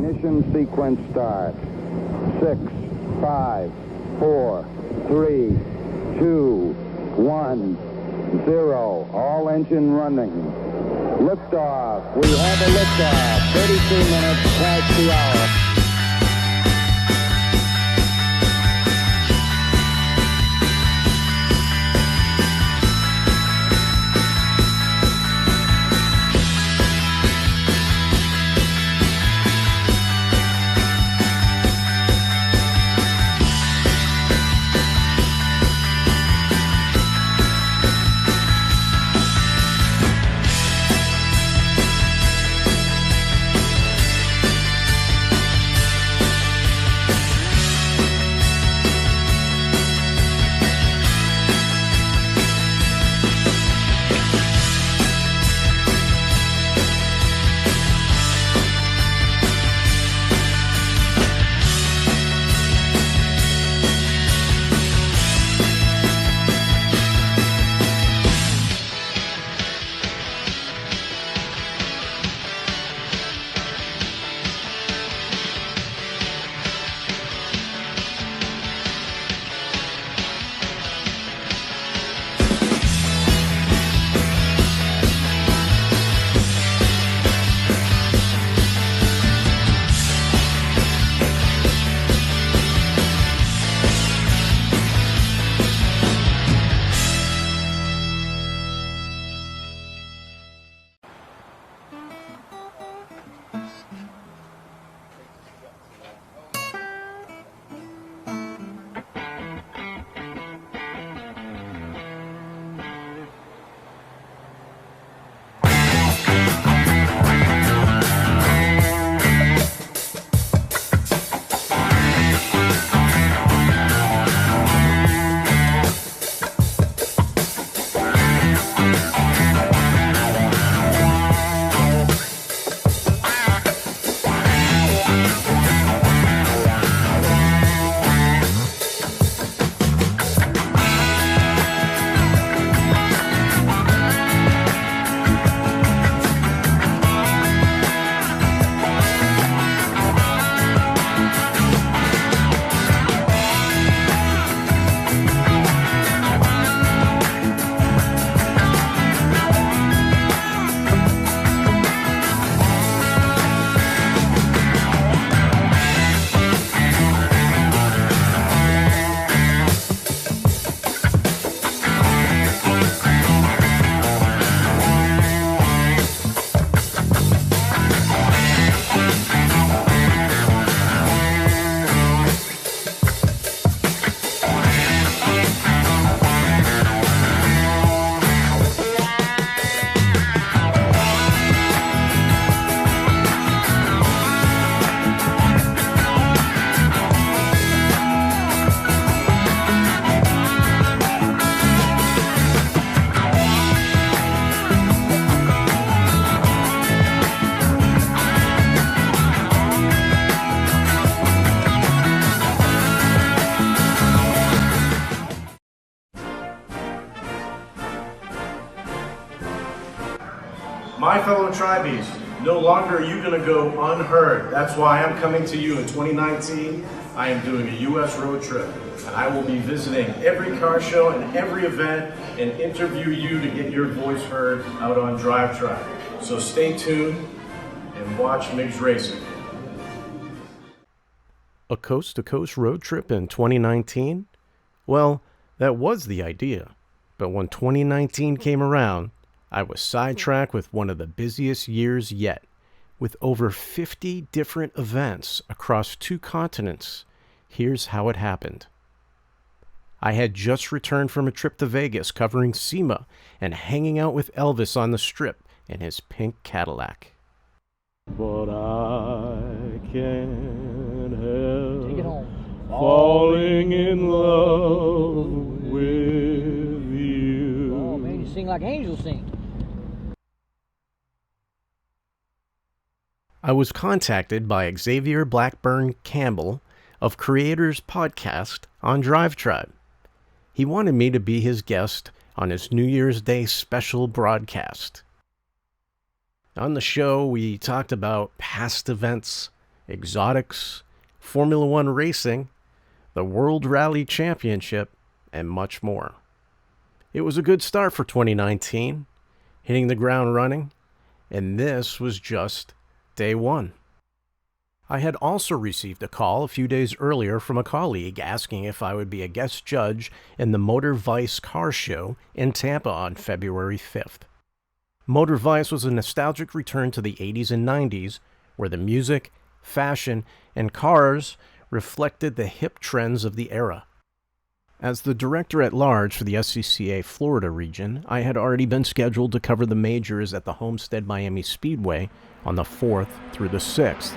Ignition sequence start. 6, 5, 4, 3, 2, 1, 0. All engine running. Liftoff. We have a liftoff. 32 minutes past the hour. My fellow Tribies, no longer are you going to go unheard. That's why I'm coming to you in 2019. I am doing a U.S. road trip, and I will be visiting every car show and every event and interview you to get your voice heard out on DriveTribe. So stay tuned and watch Migz Racing. A coast-to-coast road trip in 2019? Well, that was the idea. But when 2019 came around, I was sidetracked with one of the busiest years yet, with over 50 different events across 2 continents. Here's how it happened. I had just returned from a trip to Vegas covering SEMA and hanging out with Elvis on the Strip in his pink Cadillac. But I can't help falling in love with you. Oh man, you sing like angels sing. I was contacted by Xavier Blackburn Campbell of Creators Podcast on DriveTribe. He wanted me to be his guest on his New Year's Day special broadcast. On the show, we talked about past events, exotics, Formula One racing, the World Rally Championship, and much more. It was a good start for 2019, hitting the ground running, and this was just day one. I had also received a call a few days earlier from a colleague asking if I would be a guest judge in the Motor Vice Car Show in Tampa on February 5th. Motor Vice was a nostalgic return to the 80s and 90s, where the music, fashion, and cars reflected the hip trends of the era. As the director-at-large for the SCCA Florida region, I had already been scheduled to cover the majors at the Homestead Miami Speedway on the 4th through the 6th.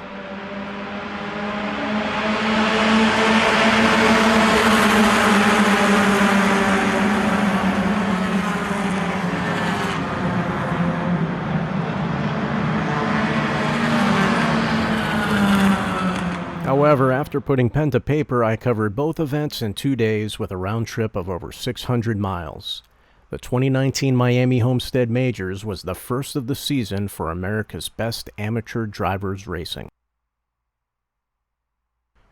However, after putting pen to paper, I covered both events in 2 days with a round trip of over 600 miles. The 2019 Miami Homestead Majors was the first of the season for America's best amateur drivers racing.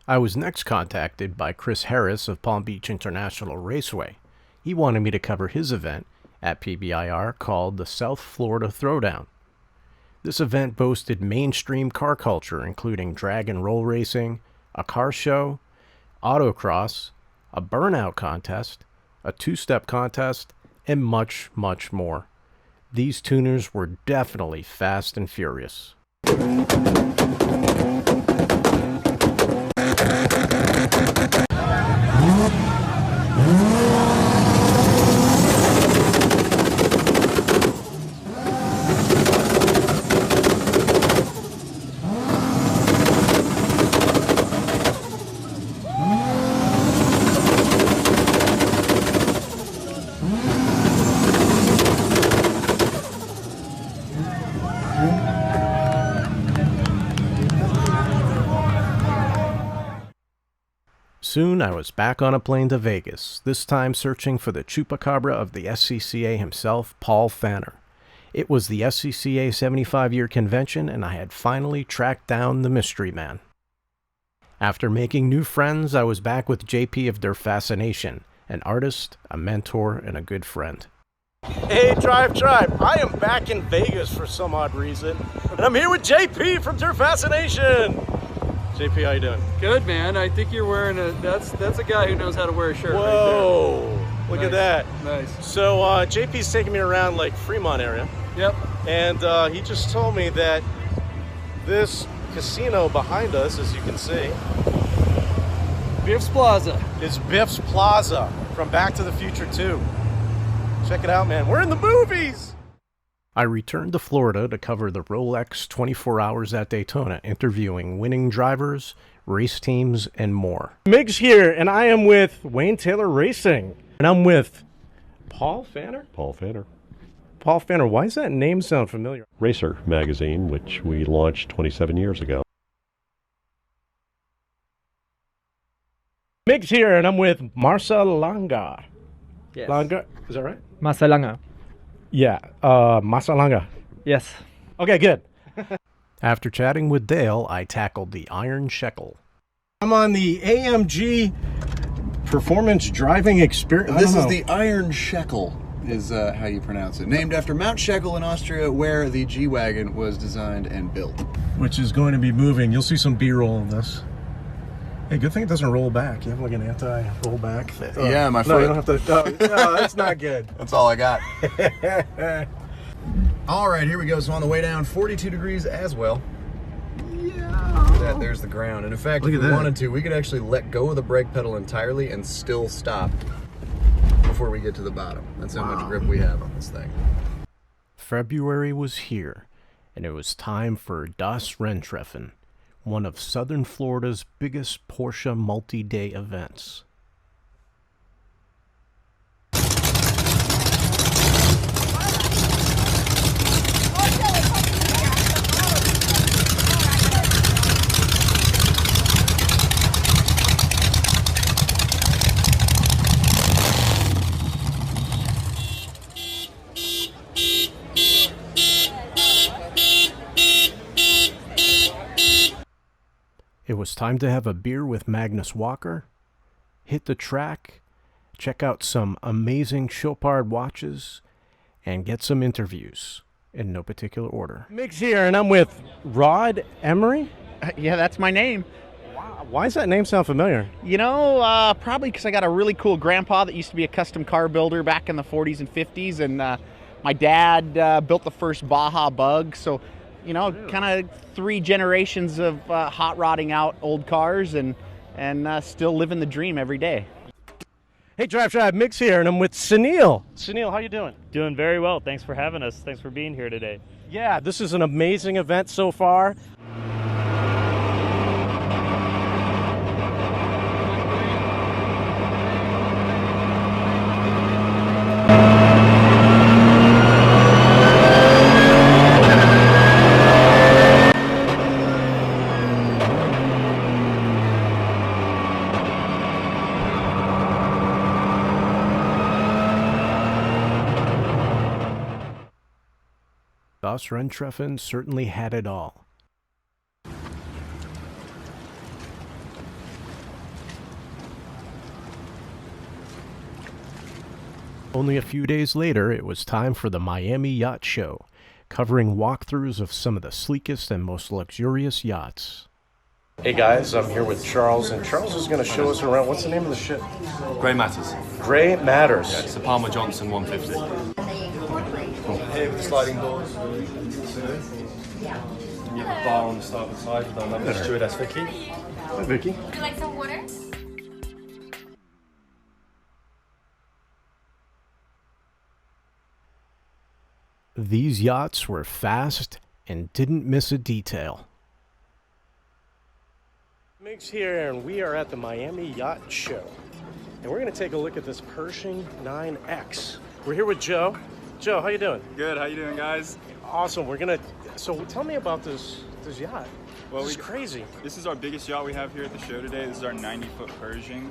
I was next contacted by Chris Harris of Palm Beach International Raceway. He wanted me to cover his event at PBIR called the South Florida Throwdown. This event boasted mainstream car culture, including drag and roll racing, a car show, autocross, a burnout contest, a two-step contest, and much, much more. These tuners were definitely fast and furious. Soon I was back on a plane to Vegas, this time searching for the chupacabra of the SCCA himself, Paul Fanner. It was the SCCA 75-year convention, and I had finally tracked down the mystery man. After making new friends, I was back with JP of Der Fascination, an artist, a mentor, and a good friend. Hey, DriveTribe! I am back in Vegas for some odd reason, and I'm here with JP from Der Fascination! JP, how you doing? Good, man. I think you're wearing that's a guy who knows how to wear a shirt. Whoa! Right there. Look Nice. at that. Nice. So JP's taking me around like Fremont area. Yep. And he just told me that this casino behind us, as you can see, Biff's Plaza. is Biff's Plaza from Back to the Future 2. Check it out, man. We're in the movies! I returned to Florida to cover the Rolex 24 Hours at Daytona, interviewing winning drivers, race teams, and more. Migz here, and I am with Wayne Taylor Racing. And I'm with Paul Fanner? Paul Fanner. Paul Fanner, why does that name sound familiar? Racer magazine, which we launched 27 years ago. Migz here, and I'm with Marcel Langa. Yes. Langa, is that right? Masalanga. Yeah, Marcel Langa. Yes. Okay, good. After chatting with Dale, I tackled the Iron Shekel. I'm on the AMG Performance Driving Experience. This is the Iron Shekel, is how you pronounce it. Named after Mount Shekel in Austria, where the G-Wagon was designed and built. Which is going to be moving. You'll see some B-roll of this. Hey, good thing it doesn't roll back. You have like an anti-rollback thing. Yeah, my No, foot. you don't have to. No, that's not good. That's all I got. All right, here we go. So on the way down, 42 degrees as well. Yeah. Look at that. There's the ground. And in fact, Look if at we that. wanted to, we could actually let go of the brake pedal entirely and still stop before we get to the bottom. That's how much grip we have on this thing. February was here, and it was time for Das Renntreffen, one of Southern Florida's biggest Porsche multi-day events. It was time to have a beer with Magnus Walker, hit the track, check out some amazing Chopard watches, and get some interviews in no particular order. Migz here, and I'm with Rod Emery. Yeah, that's my name. Wow. Why does that name sound familiar? You know, probably because I got a really cool grandpa that used to be a custom car builder back in the 40s and 50s, and my dad built the first Baja Bug, so, you know, kind of 3 generations of hot rodding out old cars and still living the dream every day. Hey, DriveTribe, Migz here, and I'm with Sunil. Sunil, how you doing? Doing very well. Thanks for having us. Thanks for being here today. Yeah, this is an amazing event so far. Thus, Renn Treffen certainly had it all. Only a few days later, it was time for the Miami Yacht Show, covering walkthroughs of some of the sleekest and most luxurious yachts. Hey guys, I'm here with Charles, and Charles is going to show us around. What's the name of the ship? Grey Matters. Grey Matters. Yeah, it's the Palmer Johnson 150. Here with the sliding doors. You have a bar on the starboard side with our lovely stewardess Vicky. Hi Vicky. Would you like some water? These yachts were fast and didn't miss a detail. Migz here, and we are at the Miami Yacht Show. And we're going to take a look at this Pershing 9X. We're here with Joe. Joe, how you doing? Good. How you doing, guys? Awesome. So tell me about this yacht. Well, this is crazy. This is our biggest yacht we have here at the show today. This is our 90-foot Pershing.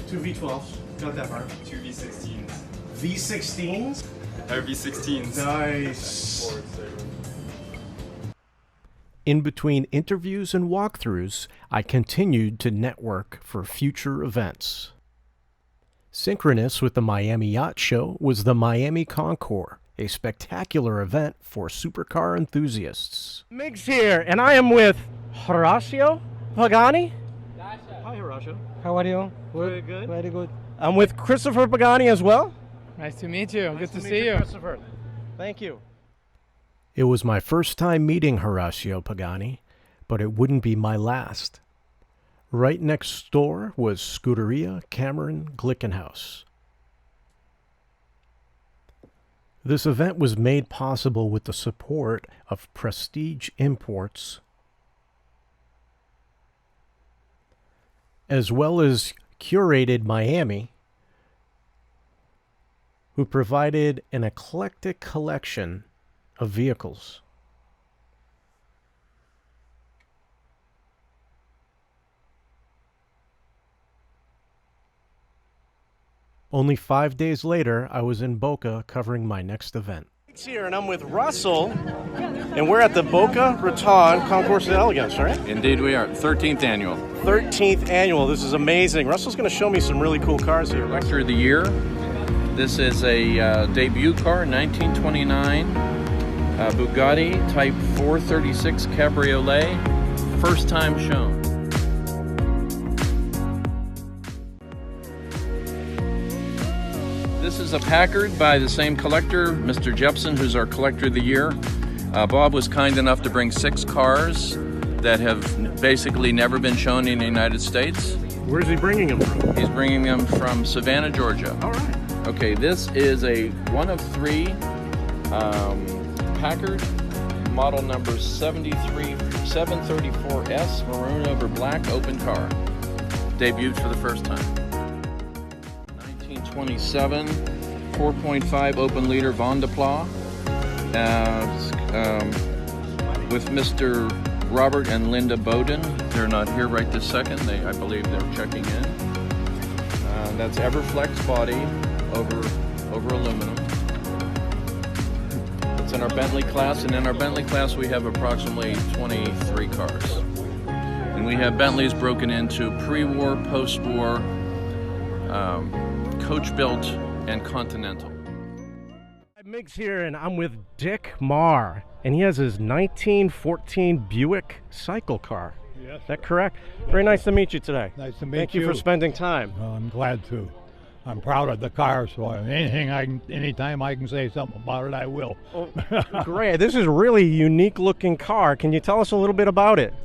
2 V12s. Got that part. 2 V16s. V16s? Or V16s. Nice. In between interviews and walkthroughs, I continued to network for future events. Synchronous with the Miami Yacht Show was the Miami Concours, a spectacular event for supercar enthusiasts. Migz here, and I am with Horacio Pagani. Hi, Horacio. How are you? Very good. Very good. I'm with Christopher Pagani as well. Nice to meet you. Nice Good to meet see you. Christopher. Thank you. It was my first time meeting Horacio Pagani, but it wouldn't be my last. Right next door was Scuderia Cameron Glickenhaus. This event was made possible with the support of Prestige Imports, as well as Curated Miami, who provided an eclectic collection of vehicles. Only 5 days later, I was in Boca covering my next event. It's here, and I'm with Russell, and we're at the Boca Raton Concours d'Elegance, right? Indeed we are. 13th annual. 13th annual. This is amazing. Russell's going to show me some really cool cars here. Collector of the Year. This is a debut car, 1929 Bugatti Type 436 Cabriolet. First time shown. This is a Packard by the same collector, Mr. Jepson, who's our Collector of the Year. Bob was kind enough to bring 6 cars that have basically never been shown in the United States. Where's he bringing them from? He's bringing them from Savannah, Georgia. All right. Okay, this is a 1 of 3 Packard, model number 734S, maroon over black, open car. Debuted for the first time. 1927 4.5 open liter Von de Pla with Mr. Robert and Linda Bowden. They're not here right this second. I believe they're checking in. That's Everflex body over aluminum. It's in our Bentley class, and in our Bentley class we have approximately 23 cars. And we have Bentleys broken into pre-war, post-war, coach-built, and continental. Migz here, and I'm with Dick Marr, and he has his 1914 Buick cycle car. Yes. Is that correct? Very nice to meet you today. Nice to meet you. Thank you for spending time. I'm glad to. I'm proud of the car, so anytime I can say something about it, I will. Oh, great. This is really a unique looking car. Can you tell us a little bit about it?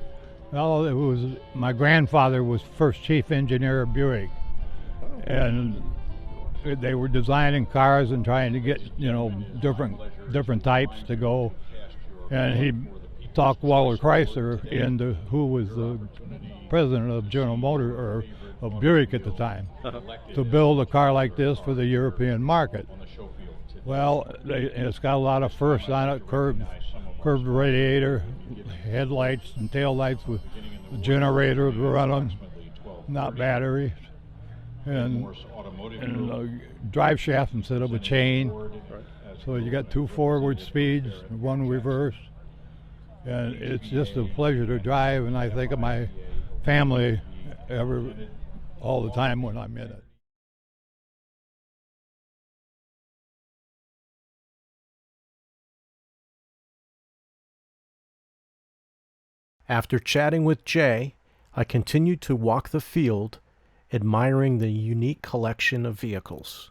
Well, it was my grandfather was first chief engineer of Buick, and they were designing cars and trying to get different types to go, and he talked Walter Chrysler into who was the president of General Motors or of Buick at the time to build a car like this for the European market. Well, it's got a lot of firsts on it, curved radiator, headlights and tail lights with generators running, not batteries, and drive shaft instead of a chain. So you got 2 forward speeds, 1 reverse, and it's just a pleasure to drive, and I think of my family all the time when I'm in it. After chatting with Jay, I continued to walk the field, admiring the unique collection of vehicles.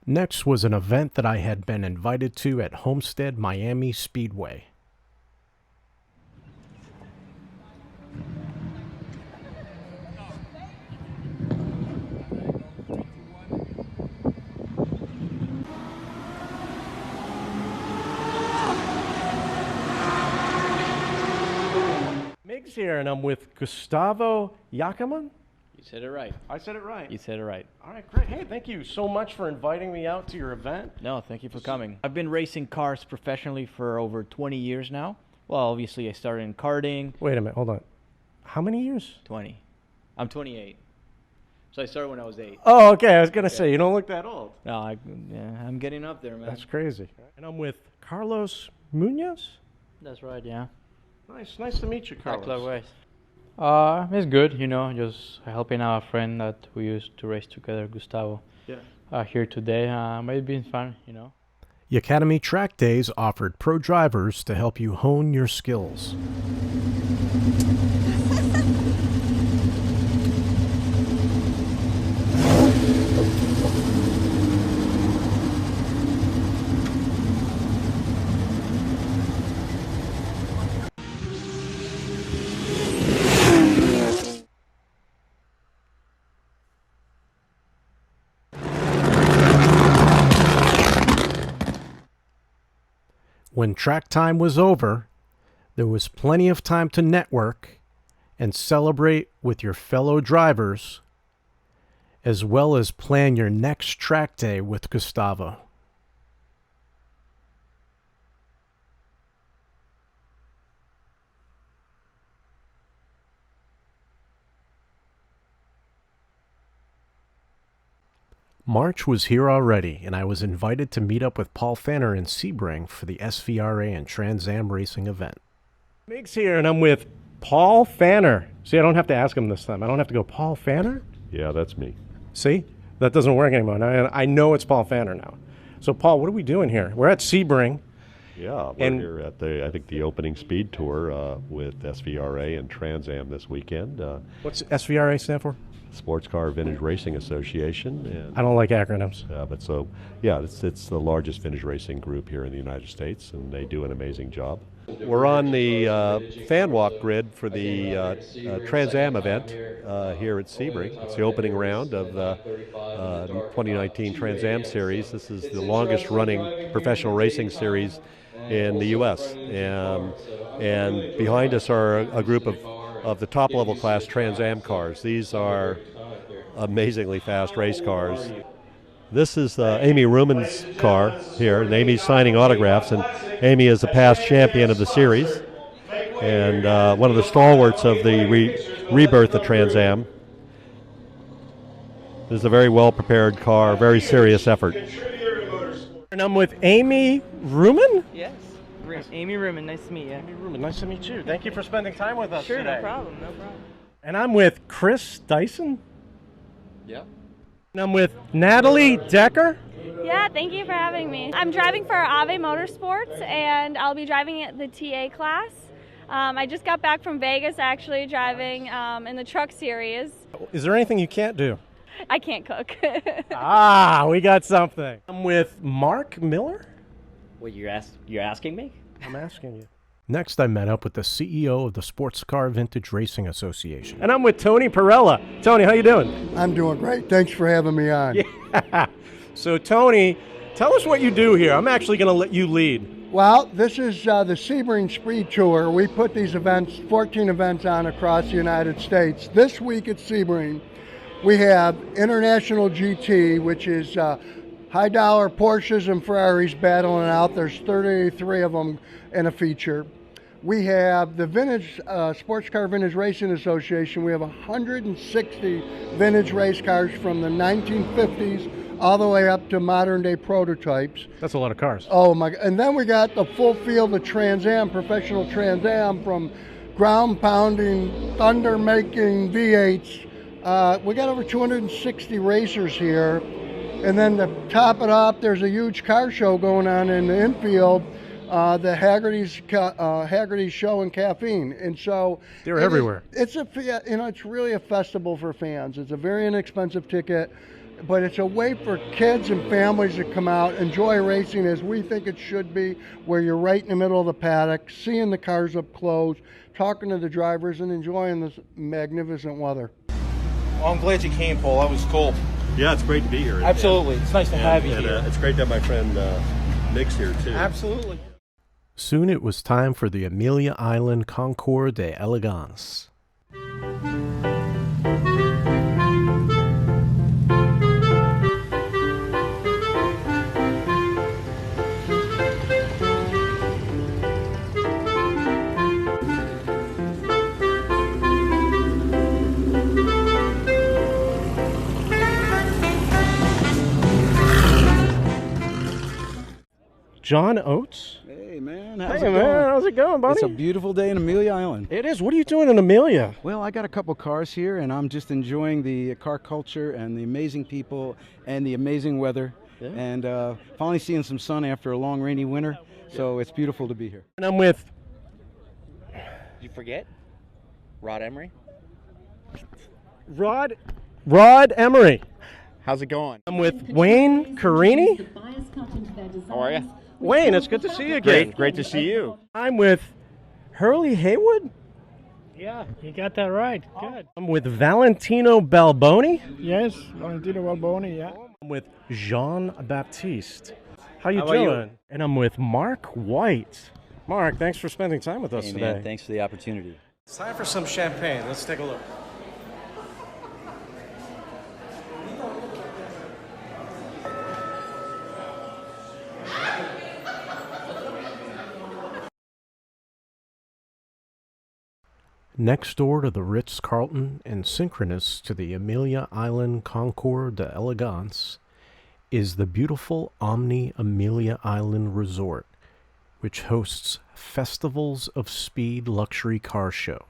Next was an event that I had been invited to at Homestead Miami Speedway. Migz here, and I'm with Gustavo Yacaman. You said it right. I said it right. You said it right. All right, great. Hey, thank you so much for inviting me out to your event. No, thank you for coming. I've been racing cars professionally for over 20 years now. Well, obviously I started in karting. Wait a minute, hold on. How many years? 20. I'm 28. So I started when I was 8. Oh, okay. I was going to say, you don't look that old. No, I'm getting up there, man. That's crazy. And I'm with Carlos Munoz. That's right, yeah. Nice to meet you, Carlos. Likewise. It's good, just helping out a friend that we used to race together, Gustavo. Yeah. Here today, but it's been fun, The Academy Track Days offered pro drivers to help you hone your skills. When track time was over, there was plenty of time to network and celebrate with your fellow drivers, as well as plan your next track day with Gustavo. March was here already, and I was invited to meet up with Paul Fanner in Sebring for the SVRA and Trans Am racing event. Migz here, and I'm with Paul Fanner. See, I don't have to ask him this time. I don't have to go, Paul Fanner? Yeah, that's me. See? That doesn't work anymore. I know it's Paul Fanner now. So, Paul, what are we doing here? We're at Sebring. Yeah, we're here at the opening speed tour with SVRA and Trans Am this weekend. What's SVRA stand for? Sports Car Vintage Racing Association. And, I don't like acronyms. It's the largest vintage racing group here in the United States, and they do an amazing job. We're on the fan walk grid for the Trans Am event here at Sebring. It's the opening round of the 2019 Trans Am series. This is the longest running professional racing series in the U.S. And behind us are a group of the top level class Trans Am cars. These are amazingly fast race cars. This is Amy Ruman's car here, and Amy's signing autographs, and Amy is a past champion of the series and one of the stalwarts of the rebirth of Trans Am. This is a very well prepared car, very serious effort. And I'm with Amy Ruman? Yes. Amy Ruman, nice to meet you. Amy Ruman, nice to meet you. Thank you for spending time with us today. Sure, no problem, no problem. And I'm with Chris Dyson. Yep. And I'm with Natalie Decker. Yeah, thank you for having me. I'm driving for Ave Motorsports, and I'll be driving at the TA class. I just got back from Vegas, actually, driving in the truck series. Is there anything you can't do? I can't cook. We got something. I'm with Mark Miller. Wait, you're asking me? I'm asking you. Next, I met up with the CEO of the Sports Car Vintage Racing Association. And I'm with Tony Perella. Tony, how you doing? I'm doing great. Thanks for having me on. Yeah. So, Tony, tell us what you do here. I'm actually going to let you lead. Well, this is the Sebring Speed Tour. We put these events, 14 events on across the United States. This week at Sebring, we have International GT, which is high-dollar Porsches and Ferraris battling out. There's 33 of them in a feature. We have the Vintage Sports Car Vintage Racing Association. We have 160 vintage race cars from the 1950s all the way up to modern-day prototypes. That's a lot of cars. Oh my! And then we got the full field of Trans Am, professional Trans Am, from ground-pounding, thunder-making V8s. We got over 260 racers here. And then to top it up, there's a huge car show going on in the infield, the Haggerty's Show and Caffeine. And so they're everywhere. It's really a festival for fans. It's a very inexpensive ticket, but it's a way for kids and families to come out, enjoy racing as we think it should be, where you're right in the middle of the paddock, seeing the cars up close, talking to the drivers, and enjoying this magnificent weather. Well, I'm glad you came, Paul. That was cool. Yeah, it's great to be here. Absolutely. It's nice to have you here. It's great to have my friend Migz here, too. Absolutely. Soon it was time for the Amelia Island Concours de Elegance. John Oates? Hey, man. How's it going, buddy? It's a beautiful day in Amelia Island. It is. What are you doing in Amelia? Well, I got a couple cars here, and I'm just enjoying the car culture and the amazing people and the amazing weather. Yeah. And finally seeing some sun after a long rainy winter. So it's beautiful to be here. And I'm with... Did you forget? Rod Emery? Rod Emery. How's it going? I'm with Wayne Carini. How are you? Wayne, it's good to see you again. Great to see you. I'm with Hurley Haywood. Yeah, you got that right. Good. I'm with Valentino Balboni. Yes, Valentino Balboni, yeah. I'm with Jean Baptiste. How you doing? And I'm with Mark White. Mark, thanks for spending time with us today. Man, thanks for the opportunity. It's time for some champagne. Let's take a look. Next door to the Ritz-Carlton and synchronous to the Amelia Island Concours de Elegance is the beautiful Omni Amelia Island Resort, which hosts Festivals of Speed luxury car show.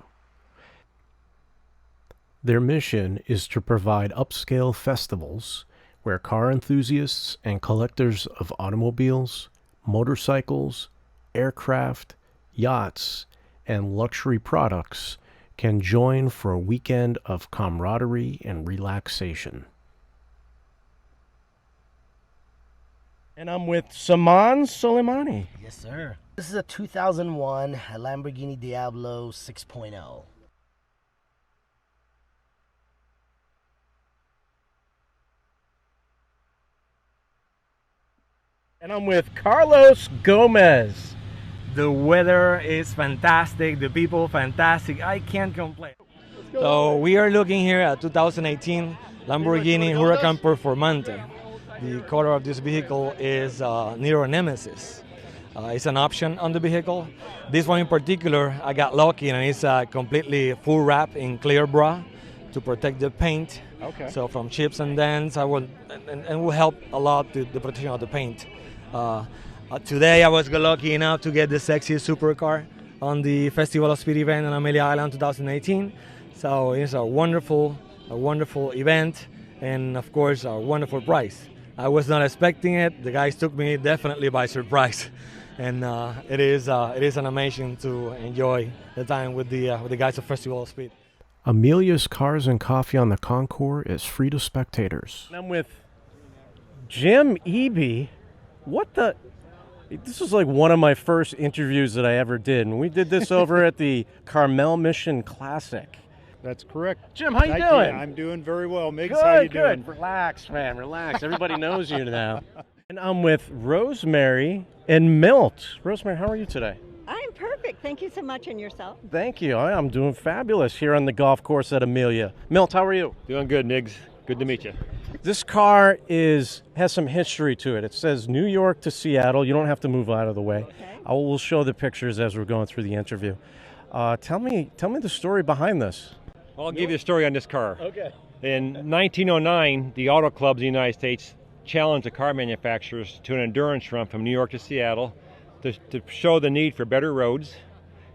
Their mission is to provide upscale festivals where car enthusiasts and collectors of automobiles, motorcycles, aircraft, yachts, and luxury products can join for a weekend of camaraderie and relaxation. And I'm with Saman Soleimani. Yes, sir. This is a 2001 Lamborghini Diablo 6.0. And I'm with Carlos Gomez. The weather is fantastic, the people fantastic, I can't complain. So we are looking here at 2018 Lamborghini Huracan Performante. The color of this vehicle is Nero Nemesis. It's an option on the vehicle. This one in particular, I got lucky and it's completely full wrap in clear bra to protect the paint. Okay. So from chips and dents, and will help a lot to the protection of the paint. Today I was lucky enough to get the sexiest supercar on the Festival of Speed event on Amelia Island 2018. So it's a wonderful event, and of course a wonderful prize. I was not expecting it. The guys took me definitely by surprise, and it is an amazing to enjoy the time with the guys of Festival of Speed. Amelia's Cars and Coffee on the Concours is free to spectators. I'm with Jim Eby. What the? This is like one of my first interviews that I ever did, and we did this over at the Carmel Mission Classic. That's correct. Jim, how you Thank doing? I'm doing very well. Migz, Good, how you good. doing? Relax, man, relax. Everybody knows you now. And I'm with Rosemary and Milt. Rosemary, how are you today? I'm perfect. Thank you so much. And yourself? Thank you. I'm doing fabulous here on the golf course at Amelia. Milt, how are you? Doing good, Migz. Good to meet you. This car has some history to it. It says New York to Seattle. You don't have to move out of the way. Okay. We'll show the pictures as we're going through the interview. Tell me the story behind this. I'll give you a story on this car. Okay. In 1909, the auto clubs in the United States challenged the car manufacturers to an endurance run from New York to Seattle to show the need for better roads,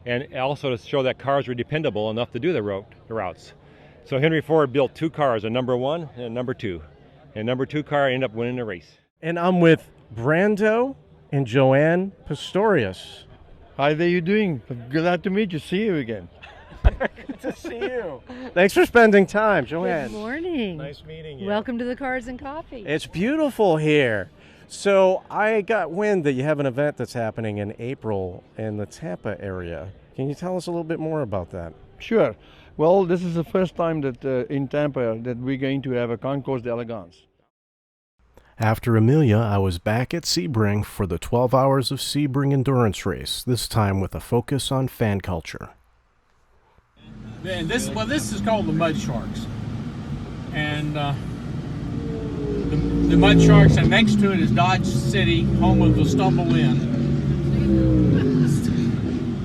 and also to show that cars were dependable enough to do the routes. So Henry Ford built two cars, a number 1 and a number 2. And number 2 car ended up winning the race. And I'm with Brando and Joanne Pistorius. How are you doing? Glad to meet you. See you again. Good to see you. Thanks for spending time, Joanne. Good morning. Nice meeting you. Welcome to the Cars and Coffee. It's beautiful here. So I got wind that you have an event that's happening in April in the Tampa area. Can you tell us a little bit more about that? Sure. Well, this is the first time that in Tampa that we're going to have a Concours d'Elegance. After Amelia, I was back at Sebring for the 12 Hours of Sebring endurance race, this time with a focus on fan culture. And this is called the Mud Sharks. And the Mud Sharks, and next to it is Dodge City, home of the Stumble In.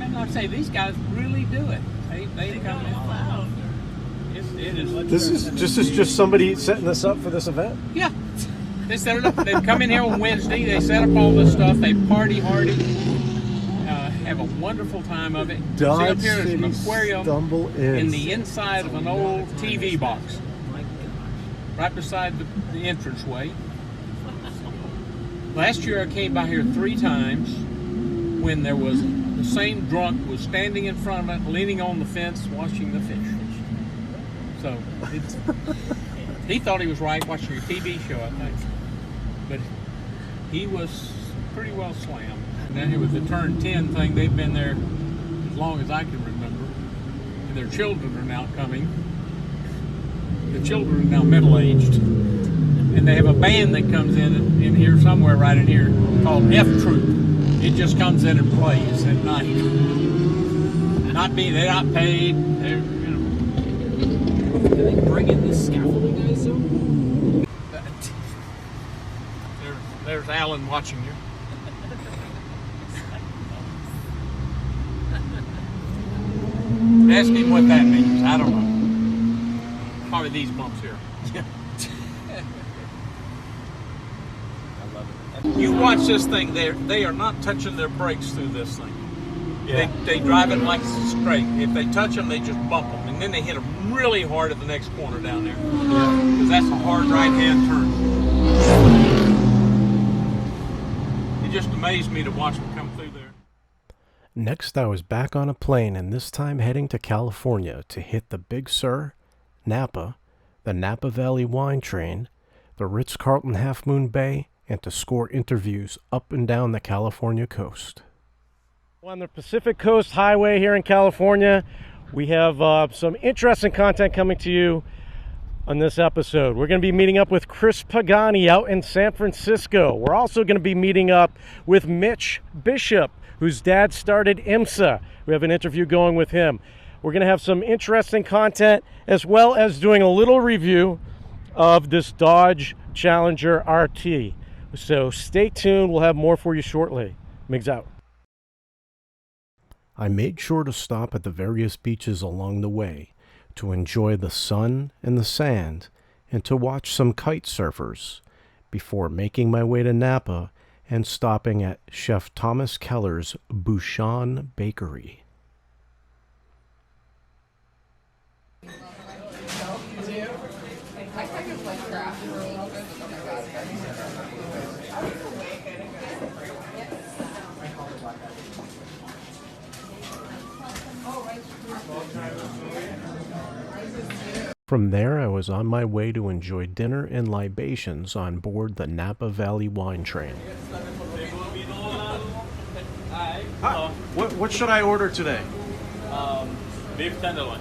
And like I say, these guys really do it. They come in. This is just somebody setting this up for this event? Yeah. They come in here on Wednesday, they set up all this stuff, they party hardy, have a wonderful time of it. Dodge See up here is an City aquarium Stumble in the inside of an old TV box, right beside the entranceway. Last year I came by here 3 times when there was the same drunk was standing in front of it, leaning on the fence, watching the fish. So he thought he was right watching your TV show, I think. But he was pretty well slammed. And then here with the Turn 10 thing, they've been there as long as I can remember. And their children are now coming. The children are now middle-aged. And they have a band that comes in here somewhere right in here called F Troop. It just comes in and plays at night. They're not paid. They're, Did they bring in this scaffolding, I assume? There's Alan watching you. Ask him what that means. I don't know. Probably these bumps here. I love it. You watch this thing. They are not touching their brakes through this thing. Yeah. They drive it like it's straight. If they touch them, they just bump them, and then they hit them really hard at the next corner down there. Because that's a hard right-hand turn. It just amazed me to watch them come through there. Next, I was back on a plane, and this time heading to California to hit the Big Sur, Napa, the Napa Valley Wine Train, the Ritz-Carlton Half Moon Bay, and to score interviews up and down the California coast. On the Pacific Coast Highway here in California, we have some interesting content coming to you on this episode. We're going to be meeting up with Chris Pagani out in San Francisco. We're also going to be meeting up with Mitch Bishop, whose dad started IMSA. We have an interview going with him. We're going to have some interesting content, as well as doing a little review of this Dodge Challenger RT. So stay tuned. We'll have more for you shortly. Migz out. I made sure to stop at the various beaches along the way to enjoy the sun and the sand and to watch some kite surfers before making my way to Napa and stopping at Chef Thomas Keller's Bouchon Bakery. From there, I was on my way to enjoy dinner and libations on board the Napa Valley wine train. Hi. What should I order today? Beef tenderloin.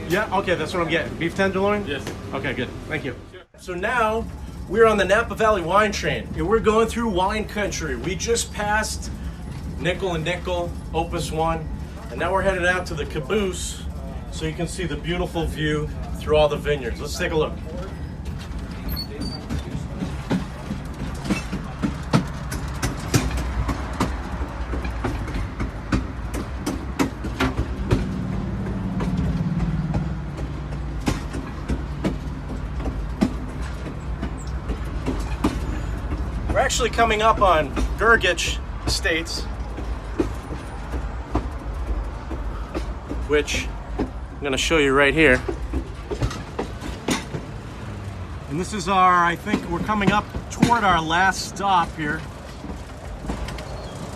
Yeah, okay, that's what I'm getting. Beef tenderloin? Yes. Okay, good. Thank you. So now we're on the Napa Valley wine train, and we're going through wine country. We just passed Nickel and Nickel, Opus 1, and now we're headed out to the caboose so you can see the beautiful view through all the vineyards. Let's take a look. We're actually coming up on Gurgich Estates, which I'm going to show you right here. And this is I think we're coming up toward our last stop here.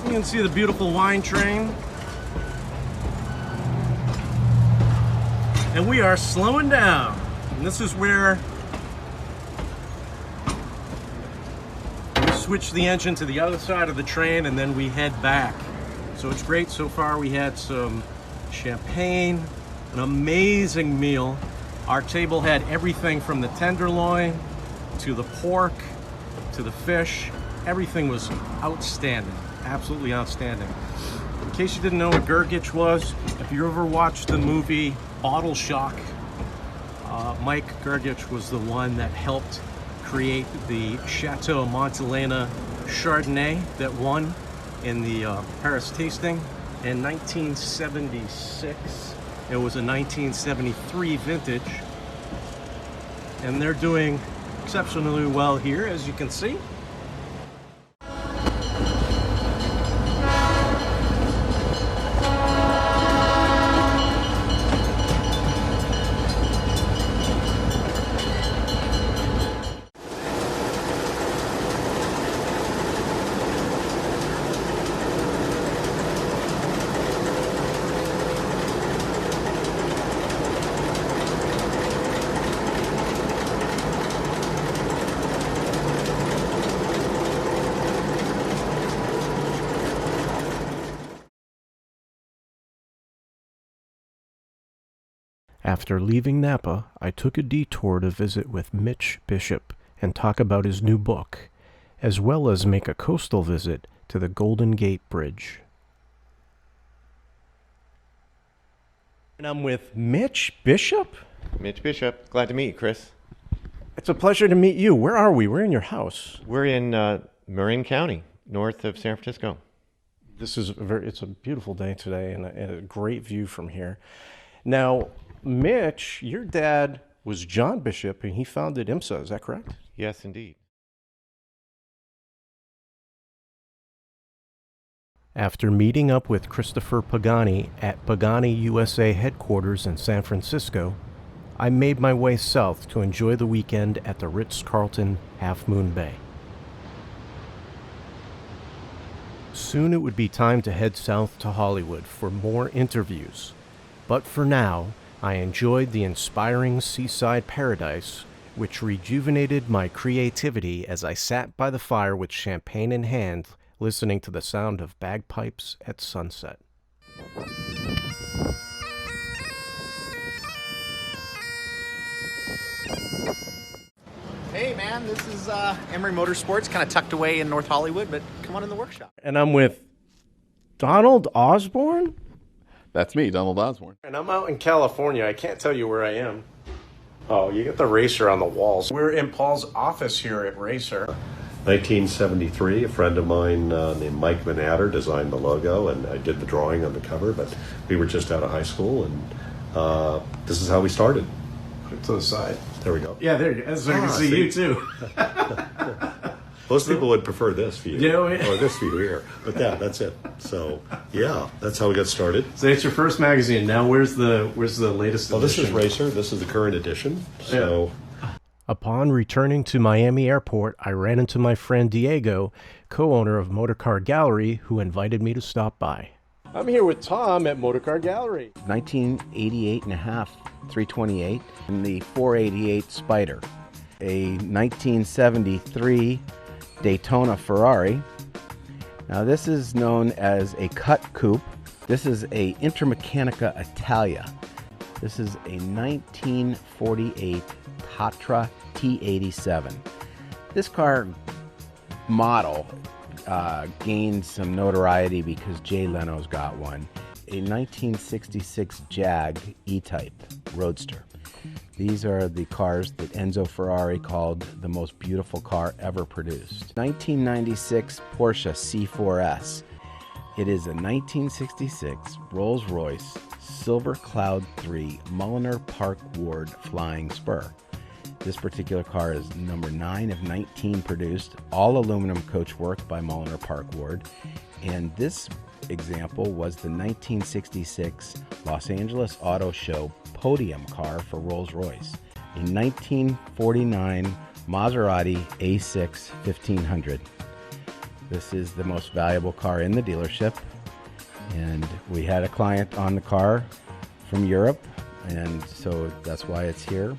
You can see the beautiful wine train. And we are slowing down. And this is where we switch the engine to the other side of the train and then we head back. So it's great so far. We had some champagne, an amazing meal. Our table had everything from the tenderloin to the pork to the fish. Everything was outstanding, absolutely outstanding. In case you didn't know what Gurgich was, if you ever watched the movie Bottle Shock, Mike Gurgich was the one that helped create the Chateau Montelena Chardonnay that won in the Paris tasting in 1976. It was a 1973 vintage, and they're doing exceptionally well here, as you can see. After leaving Napa, I took a detour to visit with Mitch Bishop and talk about his new book, as well as make a coastal visit to the Golden Gate Bridge. And I'm with Mitch Bishop? Mitch Bishop. Glad to meet you, Chris. It's a pleasure to meet you. Where are we? We're in your house. We're in Marin County, north of San Francisco. This is it's a beautiful day today and a great view from here. Now, Mitch, your dad was John Bishop and he founded IMSA, is that correct? Yes, indeed. After meeting up with Christopher Pagani at Pagani USA headquarters in San Francisco, I made my way south to enjoy the weekend at the Ritz-Carlton Half Moon Bay. Soon it would be time to head south to Hollywood for more interviews, but for now, I enjoyed the inspiring seaside paradise, which rejuvenated my creativity as I sat by the fire with champagne in hand, listening to the sound of bagpipes at sunset. Hey man, this is Emery Motorsports, kind of tucked away in North Hollywood, but come on in the workshop. And I'm with Donald Osborne? That's me, Donald Osborne. And I'm out in California. I can't tell you where I am. Oh, you got the Racer on the walls. We're in Paul's office here at Racer. 1973, a friend of mine named Mike Manatter designed the logo, and I did the drawing on the cover, but we were just out of high school, and this is how we started. Put it to the side. There we go. Yeah, there you go. So I can see you too. Most people would prefer this view, Yeah, or this view here, but that's it. So, yeah, that's how we got started. So it's your first magazine. Now, where's the latest Well, this is edition? Racer. This is the current edition. So, Upon returning to Miami Airport, I ran into my friend Diego, co-owner of Motor Car Gallery, who invited me to stop by. I'm here with Tom at Motor Car Gallery. 1988 and a half 328 and the 488 Spider, a 1973 Daytona Ferrari. Now this is known as a cut coupe. This is a Intermeccanica Italia. This is a 1948 Tatra T87. This car model gained some notoriety because Jay Leno's got one. A 1966 Jag E-Type Roadster. These are the cars that Enzo Ferrari called the most beautiful car ever produced. 1996 Porsche C4S. It is a 1966 Rolls-Royce Silver Cloud 3 Mulliner Park Ward Flying Spur. This particular car is number 9 of 19 produced, all aluminum coachwork by Mulliner Park Ward, and this example was the 1966 Los Angeles Auto Show podium car for Rolls-Royce, a 1949 Maserati A6 1500. This is the most valuable car in the dealership, and we had a client on the car from Europe, and so that's why it's here.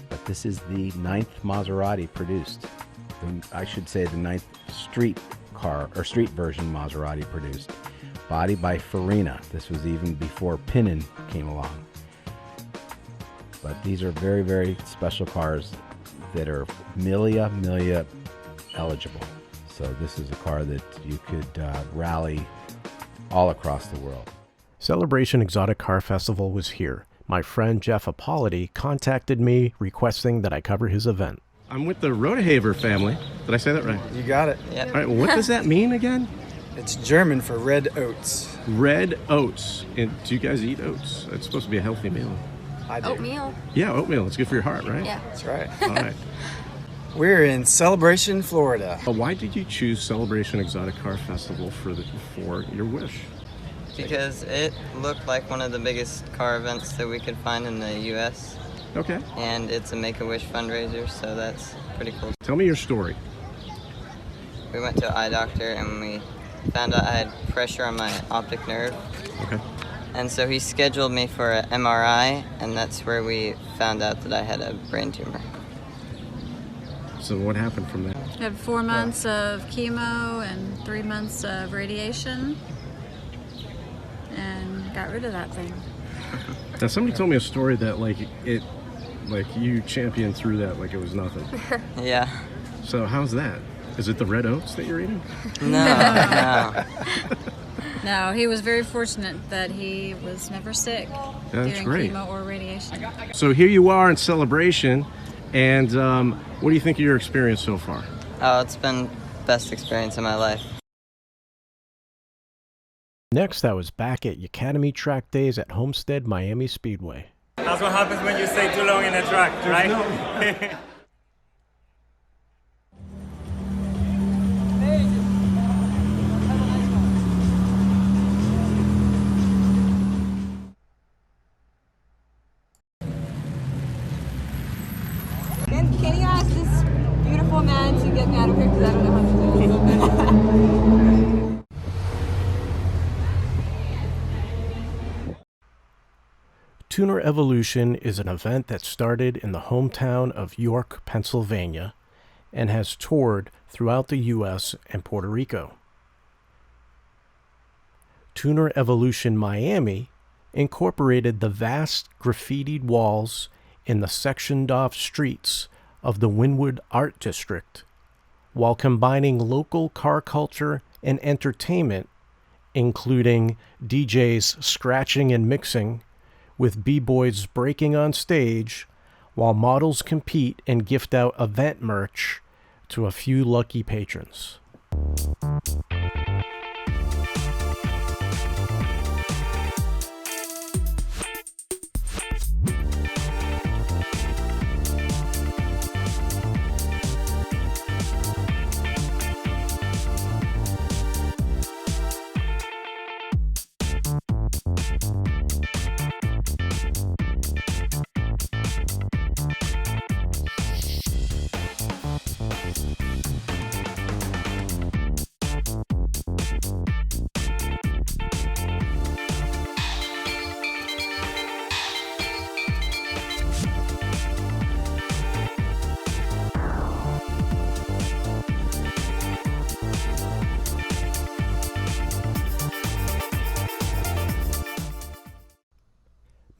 But this is the 9th Maserati produced. I should say the 9th street car, or street version Maserati produced. Body by Farina. This was even before Pinnin came along. But these are very, very special cars that are Milia eligible. So this is a car that you could rally all across the world. Celebration Exotic Car Festival was here. My friend Jeff Appoliti contacted me requesting that I cover his event. I'm with the Rodehaver family. Did I say that right? You got it. All right, well, what does that mean again? It's German for red oats. Red oats. And do you guys eat oats? It's supposed to be a healthy meal. I do. Oatmeal. Yeah, oatmeal. It's good for your heart, right? Yeah. That's right. All right. We're in Celebration, Florida. Why did you choose Celebration Exotic Car Festival for your wish? Because it looked like one of the biggest car events that we could find in the U.S. Okay. And it's a Make-A-Wish fundraiser, so that's pretty cool. Tell me your story. We went to an eye doctor and we found out I had pressure on my optic nerve. Okay. And so he scheduled me for an MRI, and that's where we found out that I had a brain tumor. So what happened from that? I had 4 months of chemo and 3 months of radiation, and got rid of that thing. Now somebody told me a story that you championed through that like it was nothing. Yeah. So how's that? Is it the red oats that you're eating? No. No, he was very fortunate that he was never sick That's during great. chemo or radiation. So here you are in Celebration, and what do you think of your experience so far? Oh, it's been the best experience of my life. Next, I was back at Academy Track Days at Homestead Miami Speedway. That's what happens when you stay too long in a track, right? Can you ask this beautiful man to get me out of here, because I don't know how to do it. Tuner Evolution is an event that started in the hometown of York, Pennsylvania, and has toured throughout the U.S. and Puerto Rico. Tuner Evolution Miami incorporated the vast graffitied walls in the sectioned-off streets of the Wynwood Art District, while combining local car culture and entertainment, including DJs scratching and mixing, with b-boys breaking on stage, while models compete and gift out event merch to a few lucky patrons.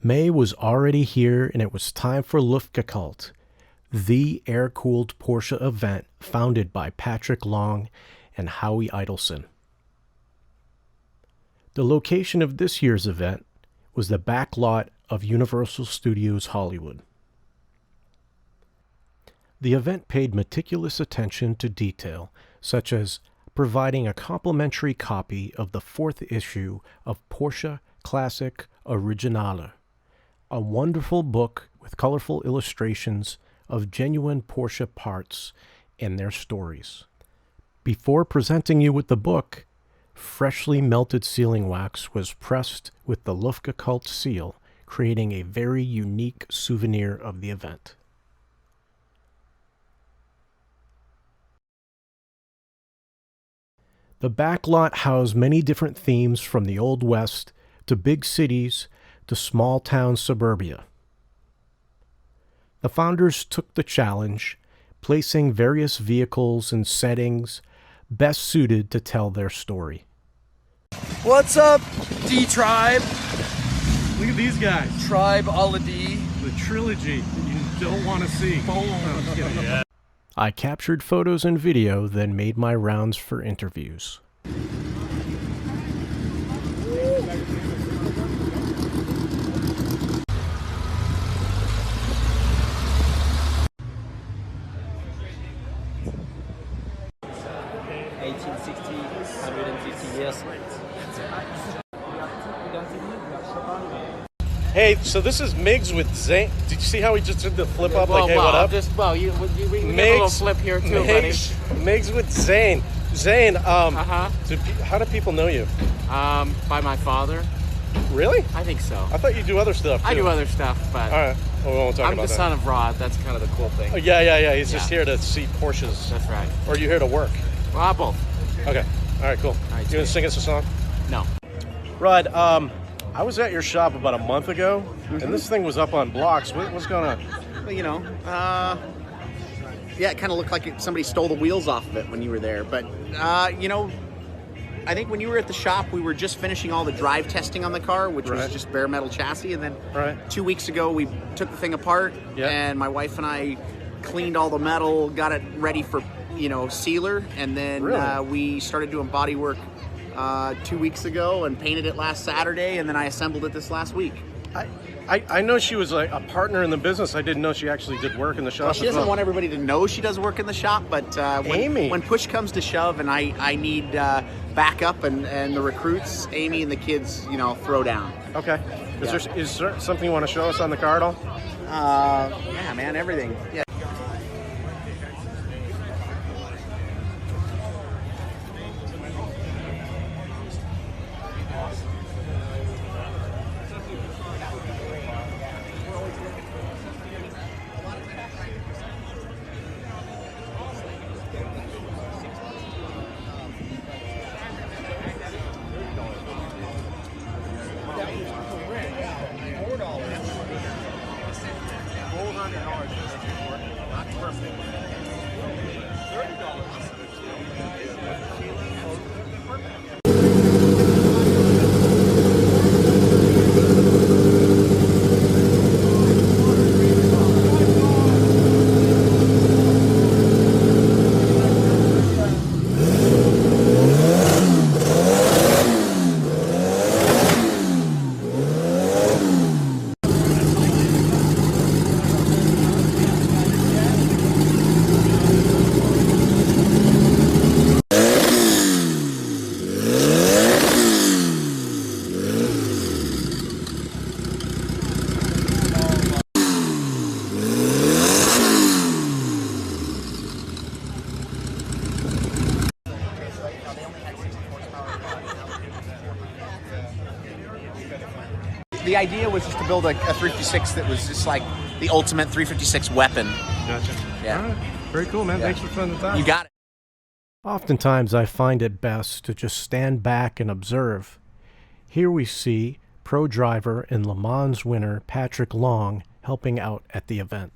May was already here, and it was time for Luftgekühlt, the air-cooled Porsche event founded by Patrick Long and Howie Idelson. The location of this year's event was the back lot of Universal Studios Hollywood. The event paid meticulous attention to detail, such as providing a complimentary copy of the 4th issue of Porsche Classic Originale, a wonderful book with colorful illustrations of genuine Porsche parts and their stories. Before presenting you with the book, freshly melted sealing wax was pressed with the Luftgekühlt seal, creating a very unique souvenir of the event. The backlot housed many different themes from the Old West to big cities to small town suburbia. The founders took the challenge, placing various vehicles and settings best suited to tell their story. What's up, D-Tribe? Look at these guys. Tribe Alla D. The trilogy that you don't want to see. Yeah. I captured photos and video, then made my rounds for interviews. Hey, so this is Migz with Zane. Did you see how he just did the flip up? Like, hey, what up? We can get a little flip here too, buddy. Migz with Zane. Zane, how do people know you? By my father. Really? I think so. I thought you do other stuff, too. I do other stuff, but... All right. Well, we won't talk about that. I'm the son of Rod. That's kind of the cool thing. Oh, yeah. He's just here to see Porsches. That's right. Or are you here to work? Well, both. Okay. All right, cool. All right, you going to sing us a song? No. Rod, I was at your shop about a month ago, and this thing was up on blocks. What's going on? Well, you know, yeah, it kind of looked like somebody stole the wheels off of it when you were there. But, you know, I think when you were at the shop, we were just finishing all the drive testing on the car, which was just bare metal chassis. And then 2 weeks ago, we took the thing apart, and my wife and I cleaned all the metal, got it ready for, you know, sealer. And then we started doing body work 2 weeks ago and painted it last Saturday, and then I assembled it this last week. I know she was like a partner in the business. I didn't know she actually did work in the shop. Well, she doesn't want everybody to know she does work in the shop, but when push comes to shove and I need backup and the recruits, Amy and the kids, you know, throw down. Okay. Is there something you want to show us on the car at all? Yeah, man, everything. Yeah. The idea was just to build a 356 that was just like the ultimate 356 weapon. Gotcha. Yeah. All right. Very cool, man. Thanks for spending the time. You got it. Oftentimes I find it best to just stand back and observe. Here we see pro driver and Le Mans winner Patrick Long helping out at the event.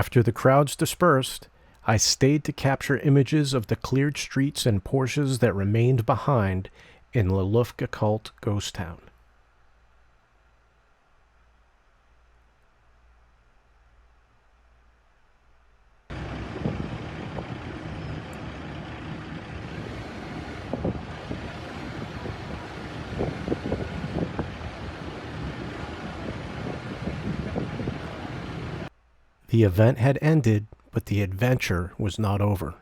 After the crowds dispersed, I stayed to capture images of the cleared streets and Porsches that remained behind in the Luftgekühlt ghost town. The event had ended, but the adventure was not over.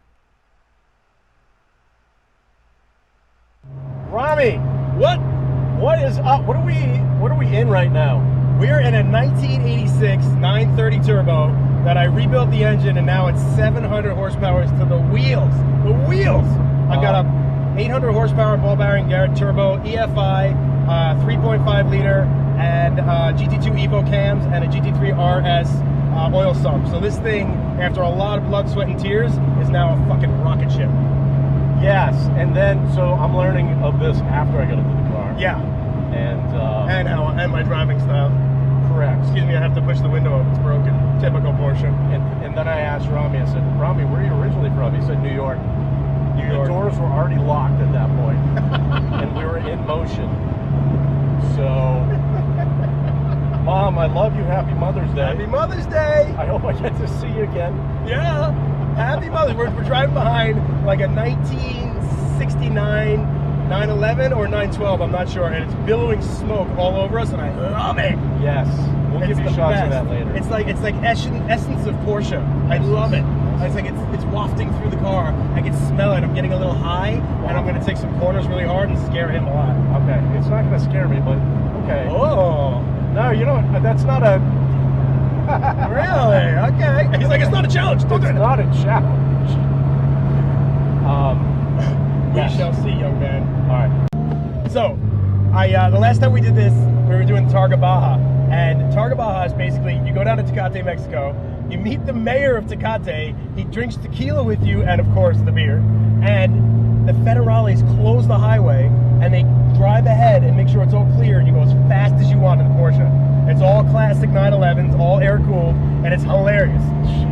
Rami, what is up? What are we in right now? We're in a 1986 930 turbo that I rebuilt the engine, and now it's 700 horsepower to the wheels. The wheels! I've got a 800 horsepower ball bearing Garrett turbo, EFI, 3.5 liter, and GT2 Evo cams, and a GT3 RS oil sump. So this thing, after a lot of blood, sweat, and tears, is now a fucking rocket ship. Yes, and then so I'm learning of this after I get into the car. Yeah, and my driving style. Correct. Excuse me, I have to push the window up. It's broken. Typical Porsche. And then I asked Rami. I said, Rami, where are you originally from? He said, New York. The doors were already locked at that point, and we were in motion. So, Mom, I love you. Happy Mother's Day. Happy Mother's Day. I hope I get to see you again. Yeah. Happy Mother's Day. We're driving behind like a 1969 911 or 912, I'm not sure, and it's billowing smoke all over us, and I love it. Yes. We'll give you shots of that later. It's like essence of Porsche. I love it. It's like it's wafting through the car. I can smell it. I'm getting a little high, and I'm going to take some corners really hard and scare him a lot. Okay. It's not going to scare me, but okay. Oh. No, you know, that's not a... Really? Okay. He's like, it's not a challenge. It's not a challenge. We shall see, young man. All right. So, the last time we did this, we were doing Targa Baja. And Targa Baja is basically, you go down to Tecate, Mexico, you meet the mayor of Tecate, he drinks tequila with you, and of course the beer. And the federales close the highway, and they drive ahead and make sure it's all clear, and you go as fast as you want in the Porsche. It's all classic 911s, all air-cooled, and it's hilarious.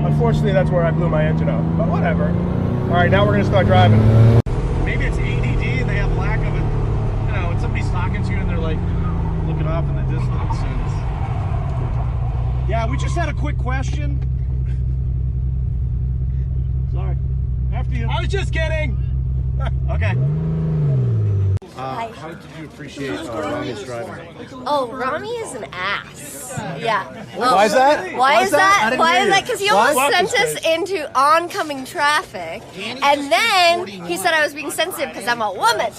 Unfortunately, that's where I blew my engine up, but whatever. All right, now we're going to start driving. Maybe it's ADD and they have lack of it. You know, when somebody's talking to you and they're like looking off in the distance. And yeah, we just had a quick question. Sorry. After you. I was just kidding. Okay. How did you appreciate Rami's driving? Oh, Rami is an ass. Yeah. Why is that? Why is that? Why is that? Because he almost sent us into oncoming traffic, and then he said I was being sensitive because I'm a woman.